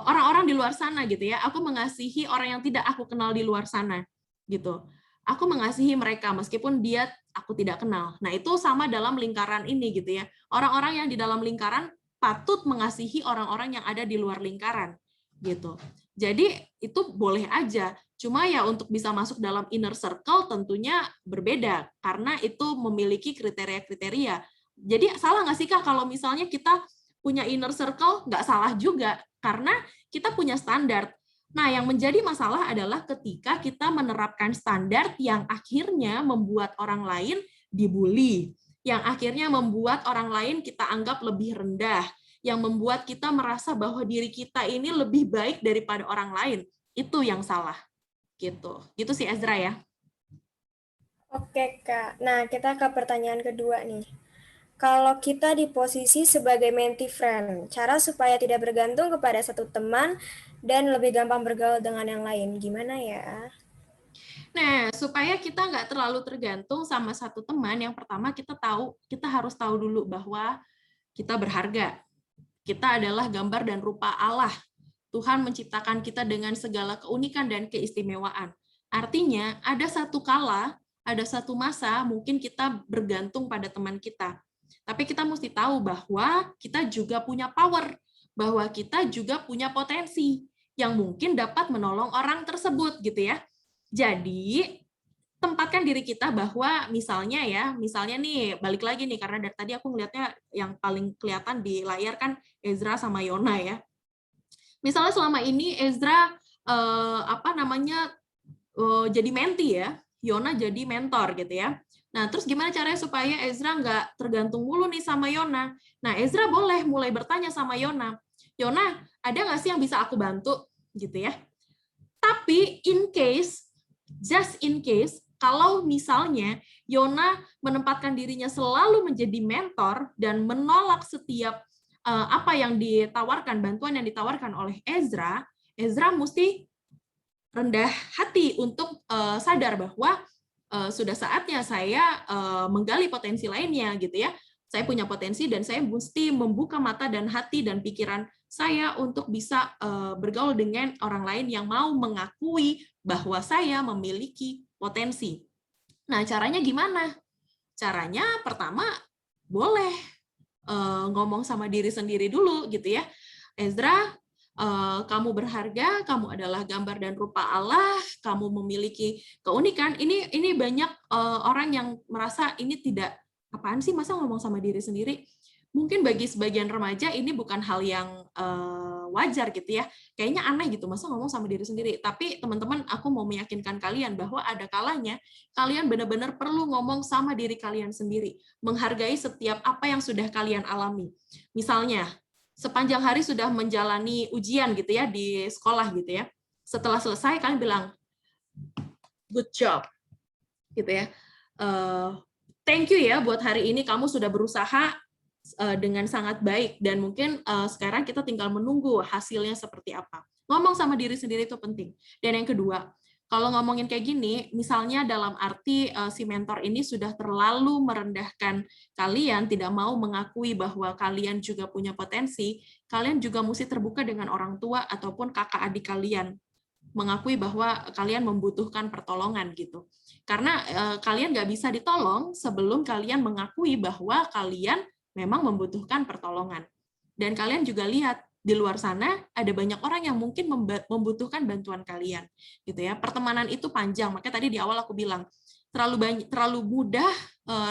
Orang-orang di luar sana gitu ya. Aku mengasihi orang yang tidak aku kenal di luar sana, gitu. Aku mengasihi mereka meskipun dia aku tidak kenal. Nah itu sama dalam lingkaran ini gitu ya. Orang-orang yang di dalam lingkaran patut mengasihi orang-orang yang ada di luar lingkaran, gitu. Jadi itu boleh aja. Cuma ya untuk bisa masuk dalam inner circle tentunya berbeda karena itu memiliki kriteria-kriteria. Jadi salah nggak sih Kak kalau misalnya kita punya inner circle? Nggak salah juga karena kita punya standar. Nah, yang menjadi masalah adalah ketika kita menerapkan standar yang akhirnya membuat orang lain dibully, yang akhirnya membuat orang lain kita anggap lebih rendah, yang membuat kita merasa bahwa diri kita ini lebih baik daripada orang lain. Itu yang salah. Gitu sih Ezra ya. Oke, Kak. Nah, kita ke pertanyaan kedua nih. Kalau kita di posisi sebagai mentee friend, cara supaya tidak bergantung kepada satu teman dan lebih gampang bergaul dengan yang lain, gimana ya? Nah, supaya kita nggak terlalu tergantung sama satu teman, yang pertama kita harus tahu dulu bahwa kita berharga. Kita adalah gambar dan rupa Allah. Tuhan menciptakan kita dengan segala keunikan dan keistimewaan. Artinya, ada satu kala, ada satu masa, mungkin kita bergantung pada teman kita. Tapi kita mesti tahu bahwa kita juga punya power, bahwa kita juga punya potensi yang mungkin dapat menolong orang tersebut gitu ya. Jadi tempatkan diri kita bahwa misalnya nih balik lagi nih karena dari tadi aku ngelihatnya yang paling kelihatan di layar kan Ezra sama Yona ya. Misalnya selama ini Ezra jadi mentee ya, Yona jadi mentor gitu ya. Nah, terus gimana caranya supaya Ezra nggak tergantung mulu nih sama Yona? Nah, Ezra boleh mulai bertanya sama Yona. Yona, ada nggak sih yang bisa aku bantu? Gitu ya. Tapi just in case, kalau misalnya Yona menempatkan dirinya selalu menjadi mentor dan menolak setiap apa yang ditawarkan, bantuan yang ditawarkan oleh Ezra, Ezra mesti rendah hati untuk sadar bahwa sudah saatnya saya menggali potensi lainnya gitu ya. Saya punya potensi dan saya mesti membuka mata dan hati dan pikiran saya untuk bisa bergaul dengan orang lain yang mau mengakui bahwa saya memiliki potensi. Nah, caranya gimana? Caranya pertama boleh ngomong sama diri sendiri dulu gitu ya. Ezra, kamu berharga, kamu adalah gambar dan rupa Allah, kamu memiliki keunikan. Ini banyak orang yang merasa ini tidak apaan sih masa ngomong sama diri sendiri? Mungkin bagi sebagian remaja ini bukan hal yang wajar gitu ya. Kayaknya aneh gitu, masa ngomong sama diri sendiri. Tapi teman-teman, aku mau meyakinkan kalian bahwa ada kalanya kalian benar-benar perlu ngomong sama diri kalian sendiri. Menghargai setiap apa yang sudah kalian alami. Misalnya, sepanjang hari sudah menjalani ujian gitu ya di sekolah gitu ya. Setelah selesai kalian bilang, good job. Gitu ya. Thank you ya buat hari ini kamu sudah berusaha dengan sangat baik, dan mungkin sekarang kita tinggal menunggu hasilnya seperti apa. Ngomong sama diri sendiri itu penting. Dan yang kedua, kalau ngomongin kayak gini, misalnya dalam arti si mentor ini sudah terlalu merendahkan kalian, tidak mau mengakui bahwa kalian juga punya potensi, kalian juga mesti terbuka dengan orang tua ataupun kakak adik kalian, mengakui bahwa kalian membutuhkan pertolongan gitu. Karena kalian nggak bisa ditolong sebelum kalian mengakui bahwa kalian memang membutuhkan pertolongan. Dan kalian juga lihat di luar sana ada banyak orang yang mungkin membutuhkan bantuan kalian, gitu ya. Pertemanan itu panjang, makanya tadi di awal aku bilang terlalu mudah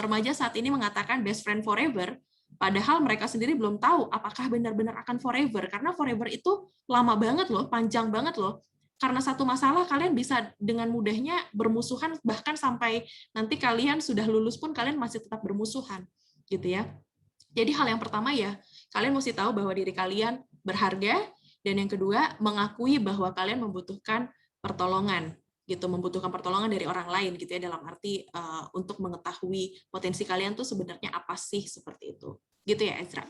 remaja saat ini mengatakan best friend forever, padahal mereka sendiri belum tahu apakah benar-benar akan forever, karena forever itu lama banget loh, panjang banget loh. Karena satu masalah kalian bisa dengan mudahnya bermusuhan, bahkan sampai nanti kalian sudah lulus pun kalian masih tetap bermusuhan, gitu ya. Jadi hal yang pertama ya, kalian mesti tahu bahwa diri kalian berharga, dan yang kedua, mengakui bahwa kalian membutuhkan pertolongan, gitu, membutuhkan pertolongan dari orang lain, gitu ya, dalam arti untuk mengetahui potensi kalian tuh sebenarnya apa sih, seperti itu. Gitu ya, Ezra.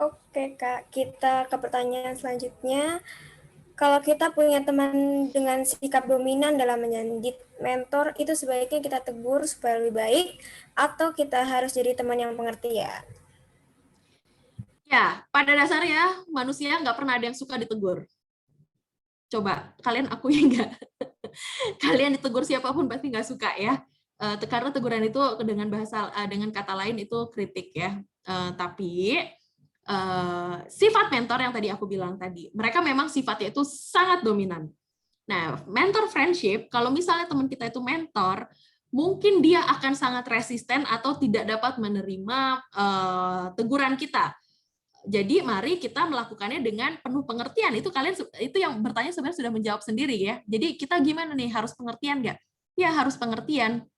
Oke, Kak. Kita ke pertanyaan selanjutnya. Kalau kita punya teman dengan sikap dominan dalam menyandit mentor, itu sebaiknya kita tegur supaya lebih baik, atau kita harus jadi teman yang pengertian? Ya, pada dasarnya manusia nggak pernah ada yang suka ditegur. Coba, kalian akui nggak? Kalian ditegur siapapun pasti nggak suka ya. Karena teguran itu dengan kata lain itu kritik ya. Tapi sifat mentor yang tadi aku bilang tadi, mereka memang sifatnya itu sangat dominan. Nah, mentor friendship, kalau misalnya teman kita itu mentor, mungkin dia akan sangat resisten atau tidak dapat menerima teguran kita. Jadi mari kita melakukannya dengan penuh pengertian. Itu yang bertanya sebenarnya sudah menjawab sendiri ya. Jadi kita gimana nih, harus pengertian nggak? Ya harus pengertian.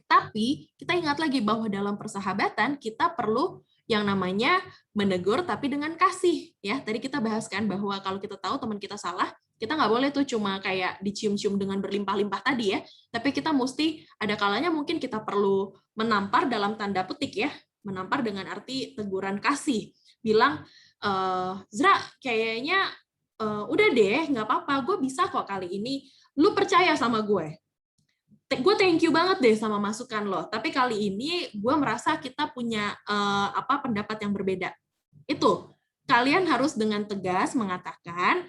Tapi kita ingat lagi bahwa dalam persahabatan kita perlu yang namanya menegur tapi dengan kasih ya. Tadi kita bahaskan bahwa kalau kita tahu teman kita salah, kita nggak boleh tuh cuma kayak dicium-cium dengan berlimpah-limpah tadi ya. Tapi kita mesti ada kalanya mungkin kita perlu menampar dalam tanda petik ya. Menampar dengan arti teguran kasih. Bilang, Zra, kayaknya udah deh, nggak apa-apa, gue bisa kok kali ini. Lu percaya sama gue. Gue thank you banget deh sama masukan lo. Tapi kali ini gue merasa kita punya pendapat yang berbeda. Itu kalian harus dengan tegas mengatakan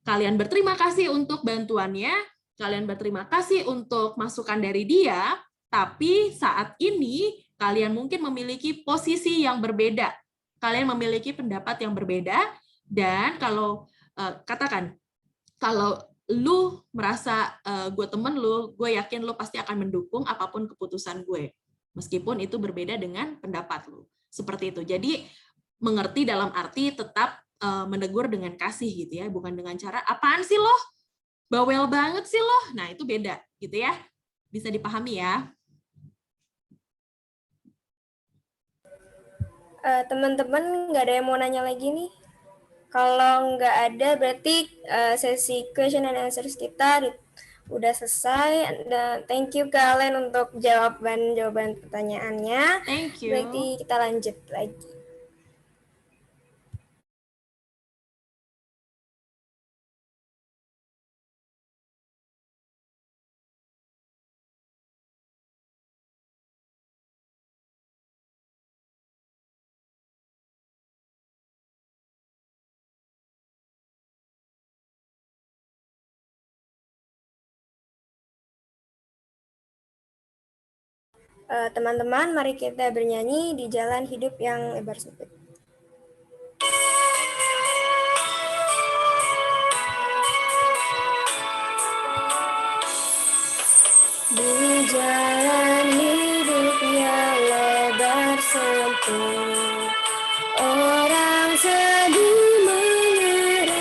kalian berterima kasih untuk bantuannya, kalian berterima kasih untuk masukan dari dia, tapi saat ini kalian mungkin memiliki posisi yang berbeda. Kalian memiliki pendapat yang berbeda, dan kalau katakan kalau lu merasa gue temen lu, gue yakin lu pasti akan mendukung apapun keputusan gue, meskipun itu berbeda dengan pendapat lu. Seperti itu. Jadi mengerti dalam arti tetap menegur dengan kasih gitu ya, bukan dengan cara apaan sih lo, bawel banget sih lo. Nah itu beda gitu ya, bisa dipahami ya. Teman-teman nggak ada yang mau nanya lagi nih? Kalau nggak ada, berarti sesi question and answers kita udah selesai. Thank you kalian untuk jawaban pertanyaannya. Thank you. Berarti kita lanjut lagi. Teman-teman, mari kita bernyanyi di jalan hidup yang lebar sempit. Di jalan hidup yang lebar Orang sedih menyerah,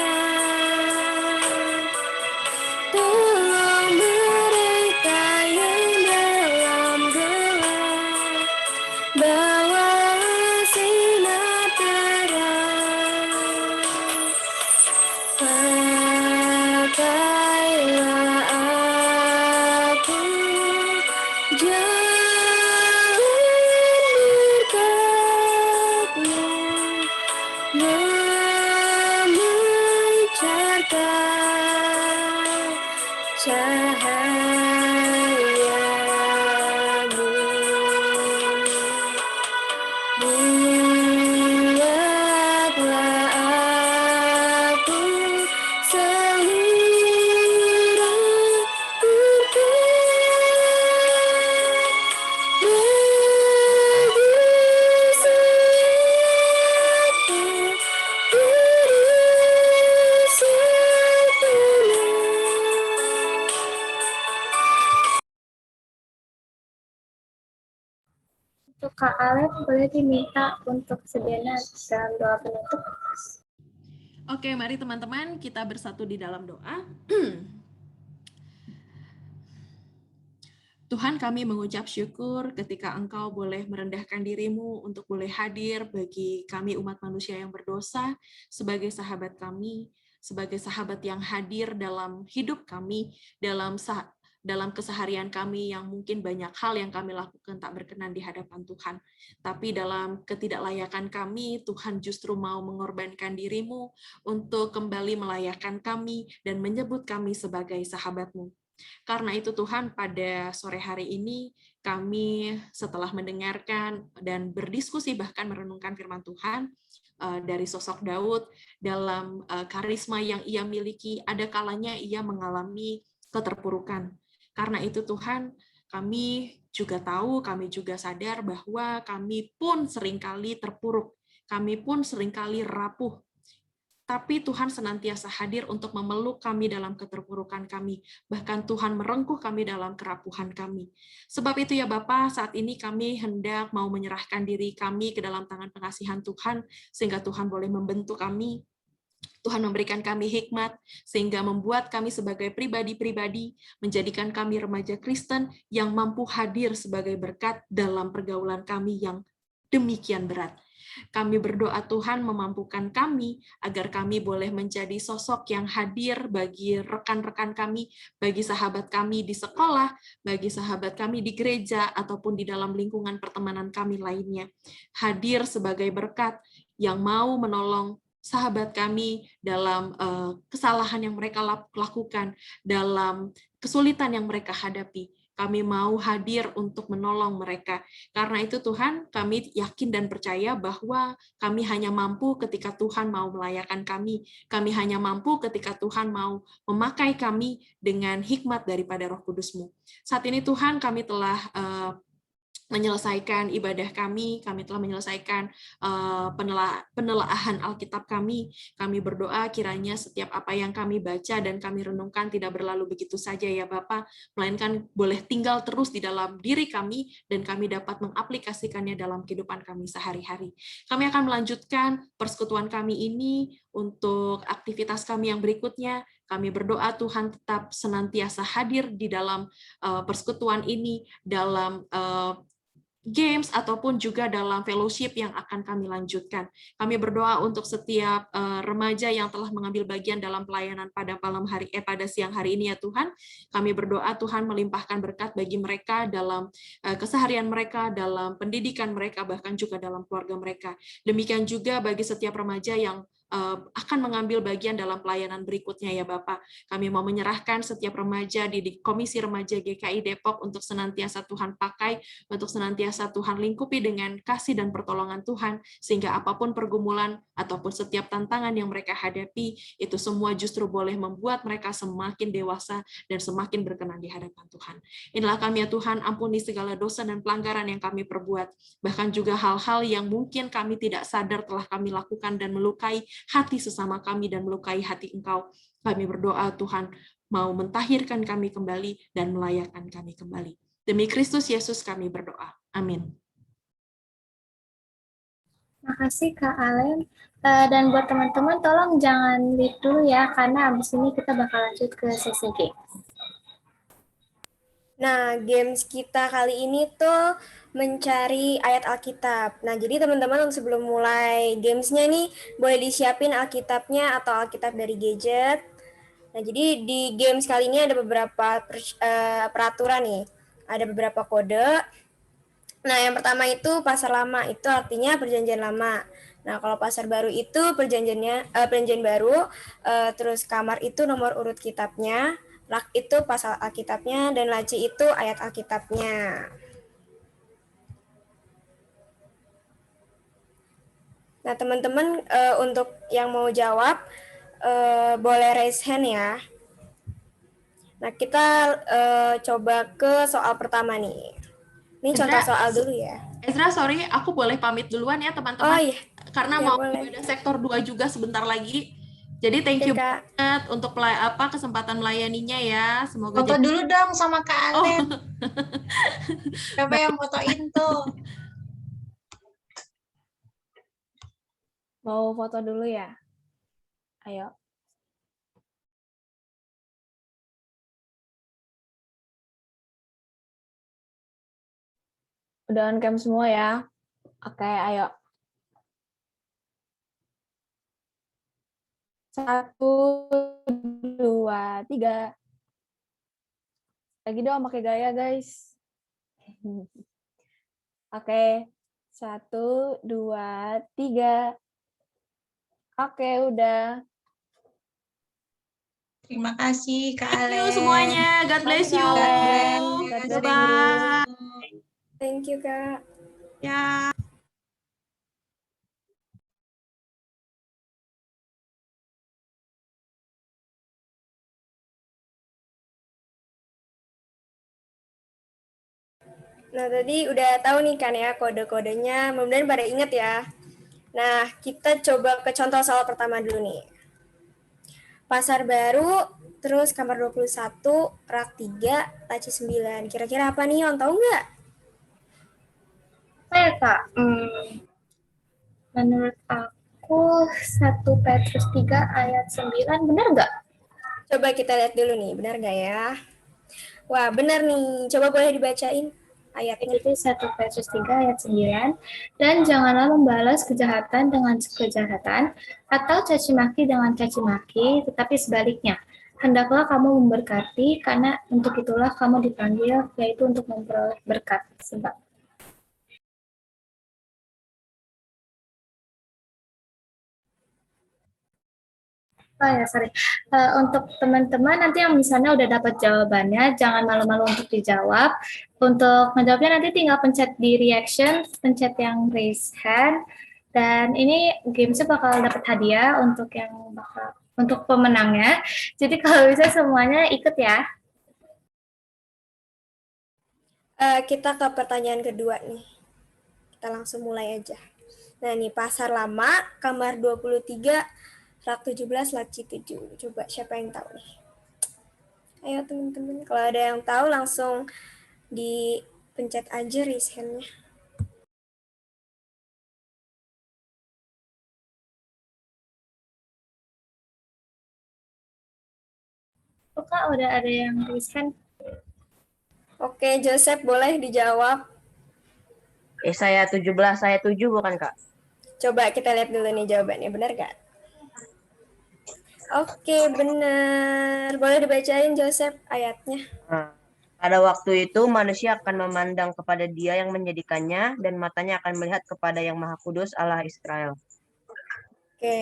tolong mereka yang dalam gelap, bawa sinar terang. Pakailah aku jalan berkat-Mu, memancarkan cahaya-Mu. Buatlah aku selira berkat bagi setiap diri sempurna. Untuk Kak Alef boleh diminta untuk kesediaannya dalam doa penutup. Oke, mari teman-teman kita bersatu di dalam doa. Tuhan, kami mengucap syukur ketika Engkau boleh merendahkan diri-Mu untuk boleh hadir bagi kami umat manusia yang berdosa, sebagai sahabat kami, sebagai sahabat yang hadir dalam hidup kami, dalam keseharian kami yang mungkin banyak hal yang kami lakukan tak berkenan di hadapan Tuhan. Tapi dalam ketidaklayakan kami, Tuhan justru mau mengorbankan diri-Mu untuk kembali melayakkan kami dan menyebut kami sebagai sahabat-Mu. Karena itu Tuhan, pada sore hari ini kami setelah mendengarkan dan berdiskusi bahkan merenungkan firman Tuhan dari sosok Daud dalam karisma yang ia miliki, ada kalanya ia mengalami keterpurukan. Karena itu Tuhan, kami juga tahu, kami juga sadar bahwa kami pun seringkali terpuruk, kami pun seringkali rapuh. Tapi Tuhan senantiasa hadir untuk memeluk kami dalam keterpurukan kami. Bahkan Tuhan merengkuh kami dalam kerapuhan kami. Sebab itu ya Bapa, saat ini kami hendak mau menyerahkan diri kami ke dalam tangan pengasihan Tuhan, sehingga Tuhan boleh membentuk kami. Tuhan memberikan kami hikmat, sehingga membuat kami sebagai pribadi-pribadi, menjadikan kami remaja Kristen yang mampu hadir sebagai berkat dalam pergaulan kami yang demikian berat. Kami berdoa Tuhan memampukan kami agar kami boleh menjadi sosok yang hadir bagi rekan-rekan kami, bagi sahabat kami di sekolah, bagi sahabat kami di gereja, ataupun di dalam lingkungan pertemanan kami lainnya. Hadir sebagai berkat yang mau menolong sahabat kami dalam kesalahan yang mereka lakukan, dalam kesulitan yang mereka hadapi. Kami mau hadir untuk menolong mereka. Karena itu Tuhan, kami yakin dan percaya bahwa kami hanya mampu ketika Tuhan mau melayakkan kami. Kami hanya mampu ketika Tuhan mau memakai kami dengan hikmat daripada Roh Kudus-Mu. Saat ini Tuhan, kami telah menyelesaikan ibadah kami telah menyelesaikan penelaahan Alkitab kami berdoa kiranya setiap apa yang kami baca dan kami renungkan tidak berlalu begitu saja ya Bapa, melainkan boleh tinggal terus di dalam diri kami dan kami dapat mengaplikasikannya dalam kehidupan kami sehari-hari. Kami akan melanjutkan persekutuan kami ini untuk aktivitas kami yang berikutnya. Kami berdoa Tuhan tetap senantiasa hadir di dalam persekutuan ini, dalam games ataupun juga dalam fellowship yang akan kami lanjutkan. Kami berdoa untuk setiap remaja yang telah mengambil bagian dalam pelayanan pada siang hari ini ya Tuhan. Kami berdoa Tuhan melimpahkan berkat bagi mereka dalam keseharian mereka, dalam pendidikan mereka, bahkan juga dalam keluarga mereka. Demikian juga bagi setiap remaja yang akan mengambil bagian dalam pelayanan berikutnya ya Bapak. Kami mau menyerahkan setiap remaja di Komisi Remaja GKI Depok untuk senantiasa Tuhan pakai, untuk senantiasa Tuhan lingkupi dengan kasih dan pertolongan Tuhan, sehingga apapun pergumulan ataupun setiap tantangan yang mereka hadapi, itu semua justru boleh membuat mereka semakin dewasa dan semakin berkenan di hadapan Tuhan. Inilah kami ya Tuhan, ampuni segala dosa dan pelanggaran yang kami perbuat, bahkan juga hal-hal yang mungkin kami tidak sadar telah kami lakukan dan melukai hati sesama kami dan melukai hati Engkau. Kami berdoa Tuhan mau mentahirkan kami kembali dan melayakkan kami kembali. Demi Kristus Yesus kami berdoa. Amin. Makasih Kak Alen. Dan buat teman-teman tolong jangan leave dulu ya, karena abis ini kita bakal lanjut ke sesi game. Nah, games kita kali ini tuh mencari ayat Alkitab. Nah, jadi teman-teman sebelum mulai gamesnya nih, boleh disiapin Alkitabnya atau Alkitab dari gadget. Nah, jadi di games kali ini ada beberapa peraturan nih. Ada beberapa kode. Nah, yang pertama itu pasar lama, itu artinya perjanjian lama. Nah, kalau pasar baru itu perjanjian baru, terus kamar itu nomor urut kitabnya, rak itu pasal Alkitabnya, dan laci itu ayat Alkitabnya. Nah, teman-teman untuk yang mau jawab, boleh raise hand ya. Nah, kita coba ke soal pertama nih. Ini contoh soal dulu ya. Ezra, sorry, aku boleh pamit duluan ya teman-teman. Oh iya. Karena Ya, mau boleh. ada sektor 2 juga sebentar lagi. Jadi thank Oke, you Kak. banget untuk kesempatan melayaninya ya. Semoga Foto dulu dong sama Kak Oh. Alen. Siapa yang fotoin tuh? Mau foto dulu ya? Ayo. Udah on cam semua ya? Oke, ayo. 1, 2, 3. Lagi dong pakai gaya, guys. Oke. 1, 2, 3. Oke, udah. Terima kasih Kak Thank Alen. you semuanya. God bless you. God bless you. Thank you, Kak. Ya. Nah, tadi udah tahu nih kan ya kode-kodenya, mudah-mudahan pada ingat ya. Nah, kita coba ke contoh soal pertama dulu nih. Pasar baru, terus kamar 21, rak 3, laci 9. Kira-kira apa nih, On? Tahu nggak? Saya Kak, menurut aku 1 Petrus 3 ayat 9, benar nggak? Coba kita lihat dulu nih, benar nggak ya? Wah, benar nih. Coba boleh dibacain ayatnya. Jadi 1 Petrus 3 ayat 9, dan janganlah membalas kejahatan dengan kejahatan atau caci maki dengan caci maki, tetapi sebaliknya. Hendaklah kamu memberkati, karena untuk itulah kamu dipanggil, yaitu untuk memperoleh berkat. Sebab untuk teman-teman nanti yang misalnya udah dapat jawabannya, jangan malu-malu untuk dijawab. Untuk menjawabnya nanti tinggal pencet di reaction, pencet yang raise hand, dan ini gamesnya bakal dapat hadiah untuk pemenangnya. Jadi kalau bisa semuanya ikut ya. Kita ke pertanyaan kedua nih. Kita langsung mulai aja. Nah, nih pasar lama, kamar 23, rak 17, laci 7. Coba siapa yang tahu nih? Ayo teman-teman, kalau ada yang tahu langsung dipencet aja raise hand-nya. Oh, Kak, udah ada yang raise hand. Oke, Joseph boleh dijawab. Saya 17, saya 7 bukan Kak? Coba kita lihat dulu nih jawabannya, benar gak? Oke, benar. Boleh dibacain Joseph ayatnya. Pada waktu itu manusia akan memandang kepada Dia yang menjadikannya, dan matanya akan melihat kepada Yang Maha Kudus Allah Israel. Oke,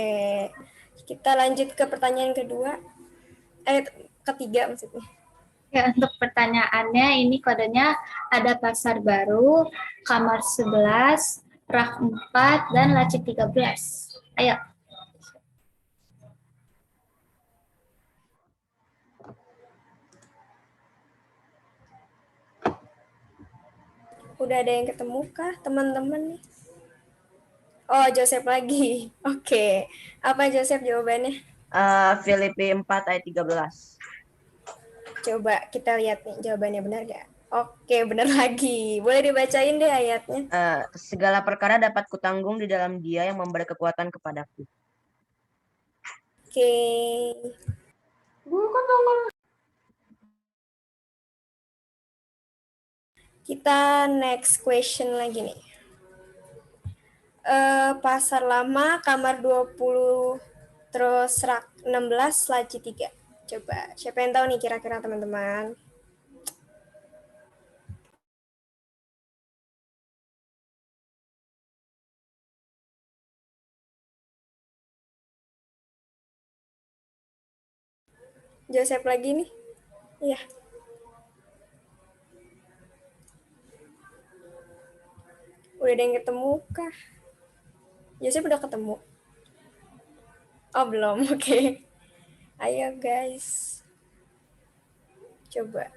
kita lanjut ke pertanyaan kedua. Ketiga maksudnya. Ya, untuk pertanyaannya ini kodenya ada pasar baru, kamar 11, rak 4, dan laci 13. Ayo. Udah ada yang ketemu kah teman-teman nih? Oh, Joseph lagi. Oke. Apa Joseph jawabannya? Filipi 4 ayat 13. Coba kita lihat nih jawabannya benar gak? Oke, benar lagi. Boleh dibacain deh ayatnya. Segala perkara dapat kutanggung di dalam Dia yang memberi kekuatan kepadaku. Oke. Bukan tanggal. Kita next question lagi nih. Pasar lama, kamar 20, terus rak 16, laci 3. Coba, siapa yang tahu nih kira-kira teman-teman? Joseph lagi nih? Iya. Udah ada yang ketemu kah? Joseph udah ketemu? Oh, belum. Oke. Ayo, guys. Coba.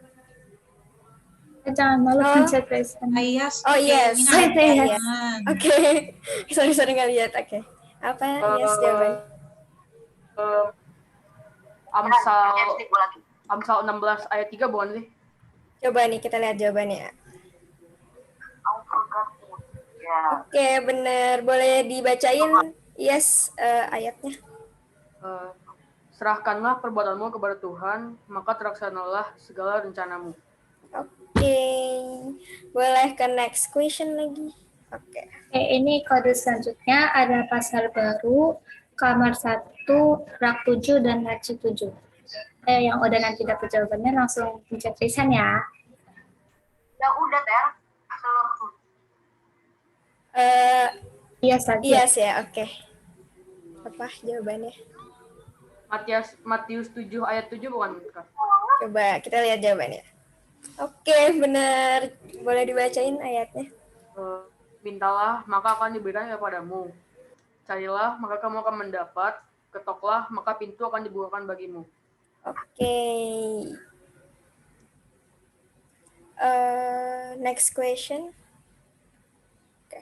Jangan malu Oh. pencet question. Oh, yes. Yes. Oke. Sorry nggak lihat. Oke. Apa? Yes, jawaban. Amsal 16 ayat 3 bukan sih? Coba nih kita lihat jawabannya. Oke, bener. Boleh dibacain yes ayatnya. Serahkanlah perbuatanmu kepada Tuhan, maka terlaksanalah segala rencanamu. Oke. Boleh ke next question lagi. Oke. Ini kode selanjutnya ada pasar baru, kamar 1, rak 7, dan laci 7. Yang udah nanti dapat jawabannya langsung pencet tulisan ya. Ya udah, Ter. Yes lagi. Yes ya, oke. Apa jawabannya? Matius 7 ayat 7 bukan, Kak? Coba kita lihat jawabannya. Oke, benar. Boleh dibacain ayatnya? Mintalah, maka akan diberikan kepadamu. Carilah, maka kamu akan mendapat. Ketoklah, maka pintu akan dibukakan bagimu. Oke. Next question. Oke.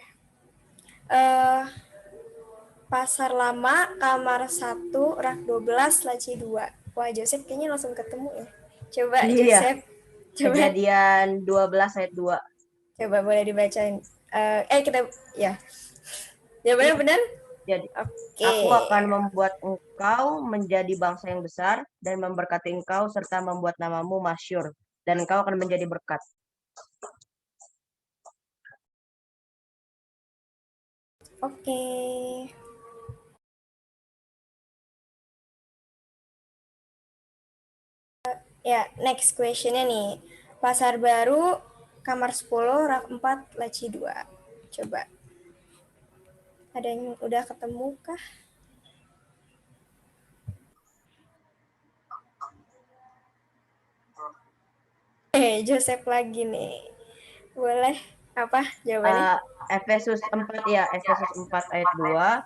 Pasar lama, kamar 1, rak 12, laci 2. Wah, Joseph kayaknya langsung ketemu ya. Coba Iya. Joseph. Coba. Kejadian 12 ayat 2. Coba boleh dibacain. Kita ya. Jawabannya benar? Jadi, Oke. Aku akan membuat engkau menjadi bangsa yang besar dan memberkati engkau serta membuat namamu masyhur dan engkau akan menjadi berkat. Oke. Ya, next question-nya nih. Pasar baru, kamar 10, rak 4, laci 2. Coba. Ada yang udah ketemu kah? Joseph lagi nih. Boleh apa jawabannya? Efesus 4 ya, Efesus 4 ayat 2.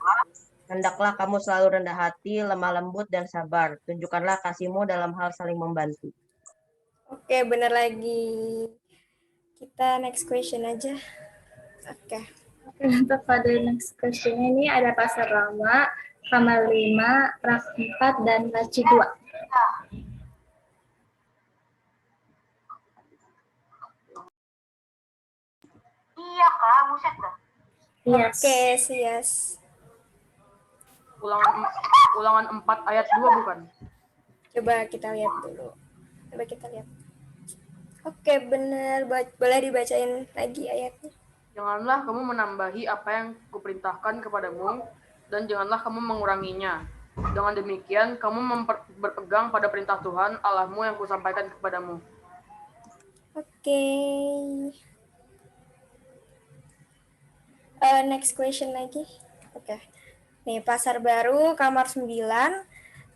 Hendaklah kamu selalu rendah hati, lemah lembut dan sabar. Tunjukkanlah kasihmu dalam hal saling membantu. Oke, benar lagi. Kita next question aja. Oke. Untuk pada next question ini ada pasar lama, kamar 5, rak 4, dan laci 2. Iya, Kak, buset dah. Yes. Oke, yes. Ulangan 4 ayat 2 bukan? Coba kita lihat dulu. Coba kita lihat. Oke, benar. Boleh dibacain lagi ayatnya? Janganlah kamu menambahi apa yang kuperintahkan kepadamu, dan janganlah kamu menguranginya. Dengan demikian, kamu berpegang pada perintah Tuhan Allahmu yang kusampaikan kepadamu. Oke. Next question lagi. Oke. Nih, pasar baru, kamar 9,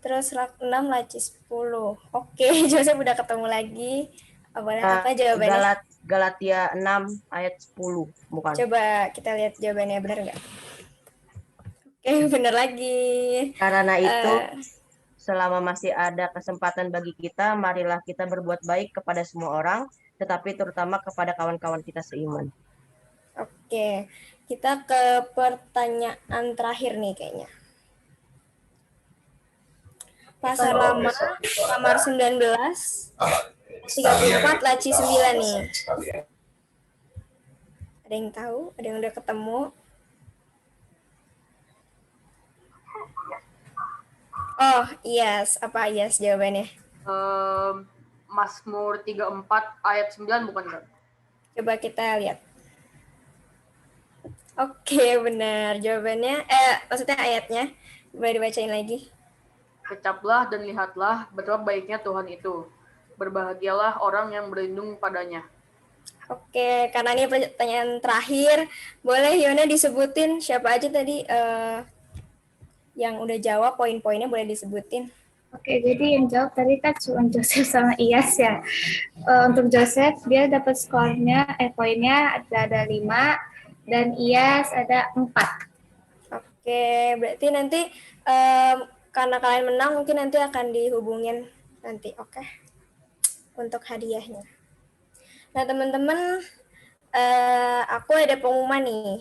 terus rak 6, laci 10. Oke, Joseph udah ketemu lagi. Apa jawabannya? Galatia 6 ayat 10, bukan? Coba kita lihat jawabannya, benar nggak? Oke, benar lagi. Karena itu, selama masih ada kesempatan bagi kita, marilah kita berbuat baik kepada semua orang, tetapi terutama kepada kawan-kawan kita seiman. Oke, kita ke pertanyaan terakhir nih kayaknya. Pasar lama, kamar 19, 34 laci 9 nih. Ada yang tahu? Ada yang udah ketemu? Oh, yes. Apa yes jawabannya? Mazmur 34 ayat 9 bukan Kak? Coba kita lihat. Oke, benar. Jawabannya, maksudnya ayatnya. Boleh dibacain lagi. Kecaplah dan lihatlah betapa baiknya Tuhan itu. Berbahagialah orang yang berlindung padanya. Oke, karena ini pertanyaan terakhir, boleh Yona disebutin siapa aja tadi yang udah jawab, poin-poinnya boleh disebutin. Oke, jadi yang jawab tadi kan cuma Joseph sama Iyas ya. Untuk Joseph, dia dapat skornya, poinnya ada 5, dan Iyas ada 4. Oke, berarti nanti karena kalian menang, mungkin nanti akan dihubungin nanti, oke? Untuk hadiahnya. Nah, teman-teman, aku ada pengumuman nih.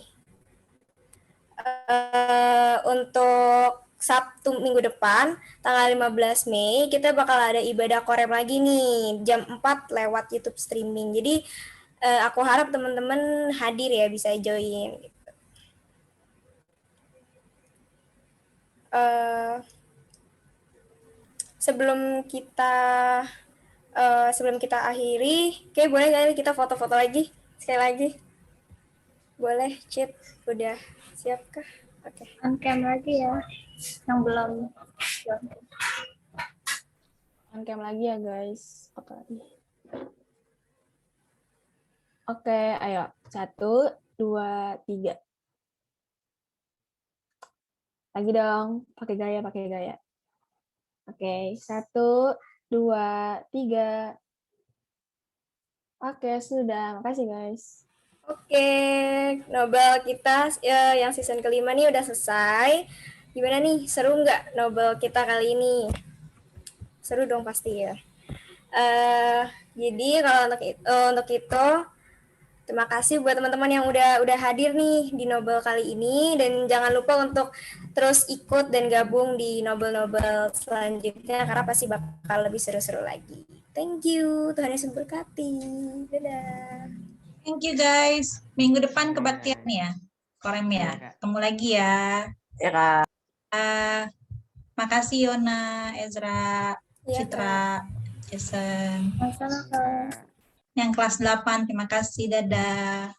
Untuk Sabtu minggu depan, tanggal 15 Mei, kita bakal ada ibadah korem lagi nih, jam 4 lewat YouTube streaming. Jadi, aku harap teman-teman hadir ya, bisa join. Sebelum kita akhiri, oke, boleh nggak kita foto-foto lagi? Sekali lagi. Boleh, Cit? Udah siap kah? Oke. On cam lagi ya, yang belum. On cam lagi ya, guys. Oke, ayo. 1, 2, 3. Lagi dong, pakai gaya. Oke, 1, 2, 3. Oke, sudah. Makasih, guys. Oke, Nobel kita yang season kelima nih udah selesai. Gimana nih, seru nggak Nobel kita kali ini? Seru dong pasti ya. Jadi kalau untuk itu, terima kasih buat teman-teman yang udah hadir nih di Nobel kali ini, dan jangan lupa untuk terus ikut dan gabung di Nobel-Nobel selanjutnya karena pasti bakal lebih seru-seru lagi. Thank you, Tuhan Yesus memberkati. Dadah. Thank you guys. Minggu depan kebaktian ya, korem ya. Ketemu lagi ya. Ya Kak. Makasih Yona, Ezra, Ya, Citra, Jason. Sama-sama. Yang kelas 8, terima kasih. Dadah.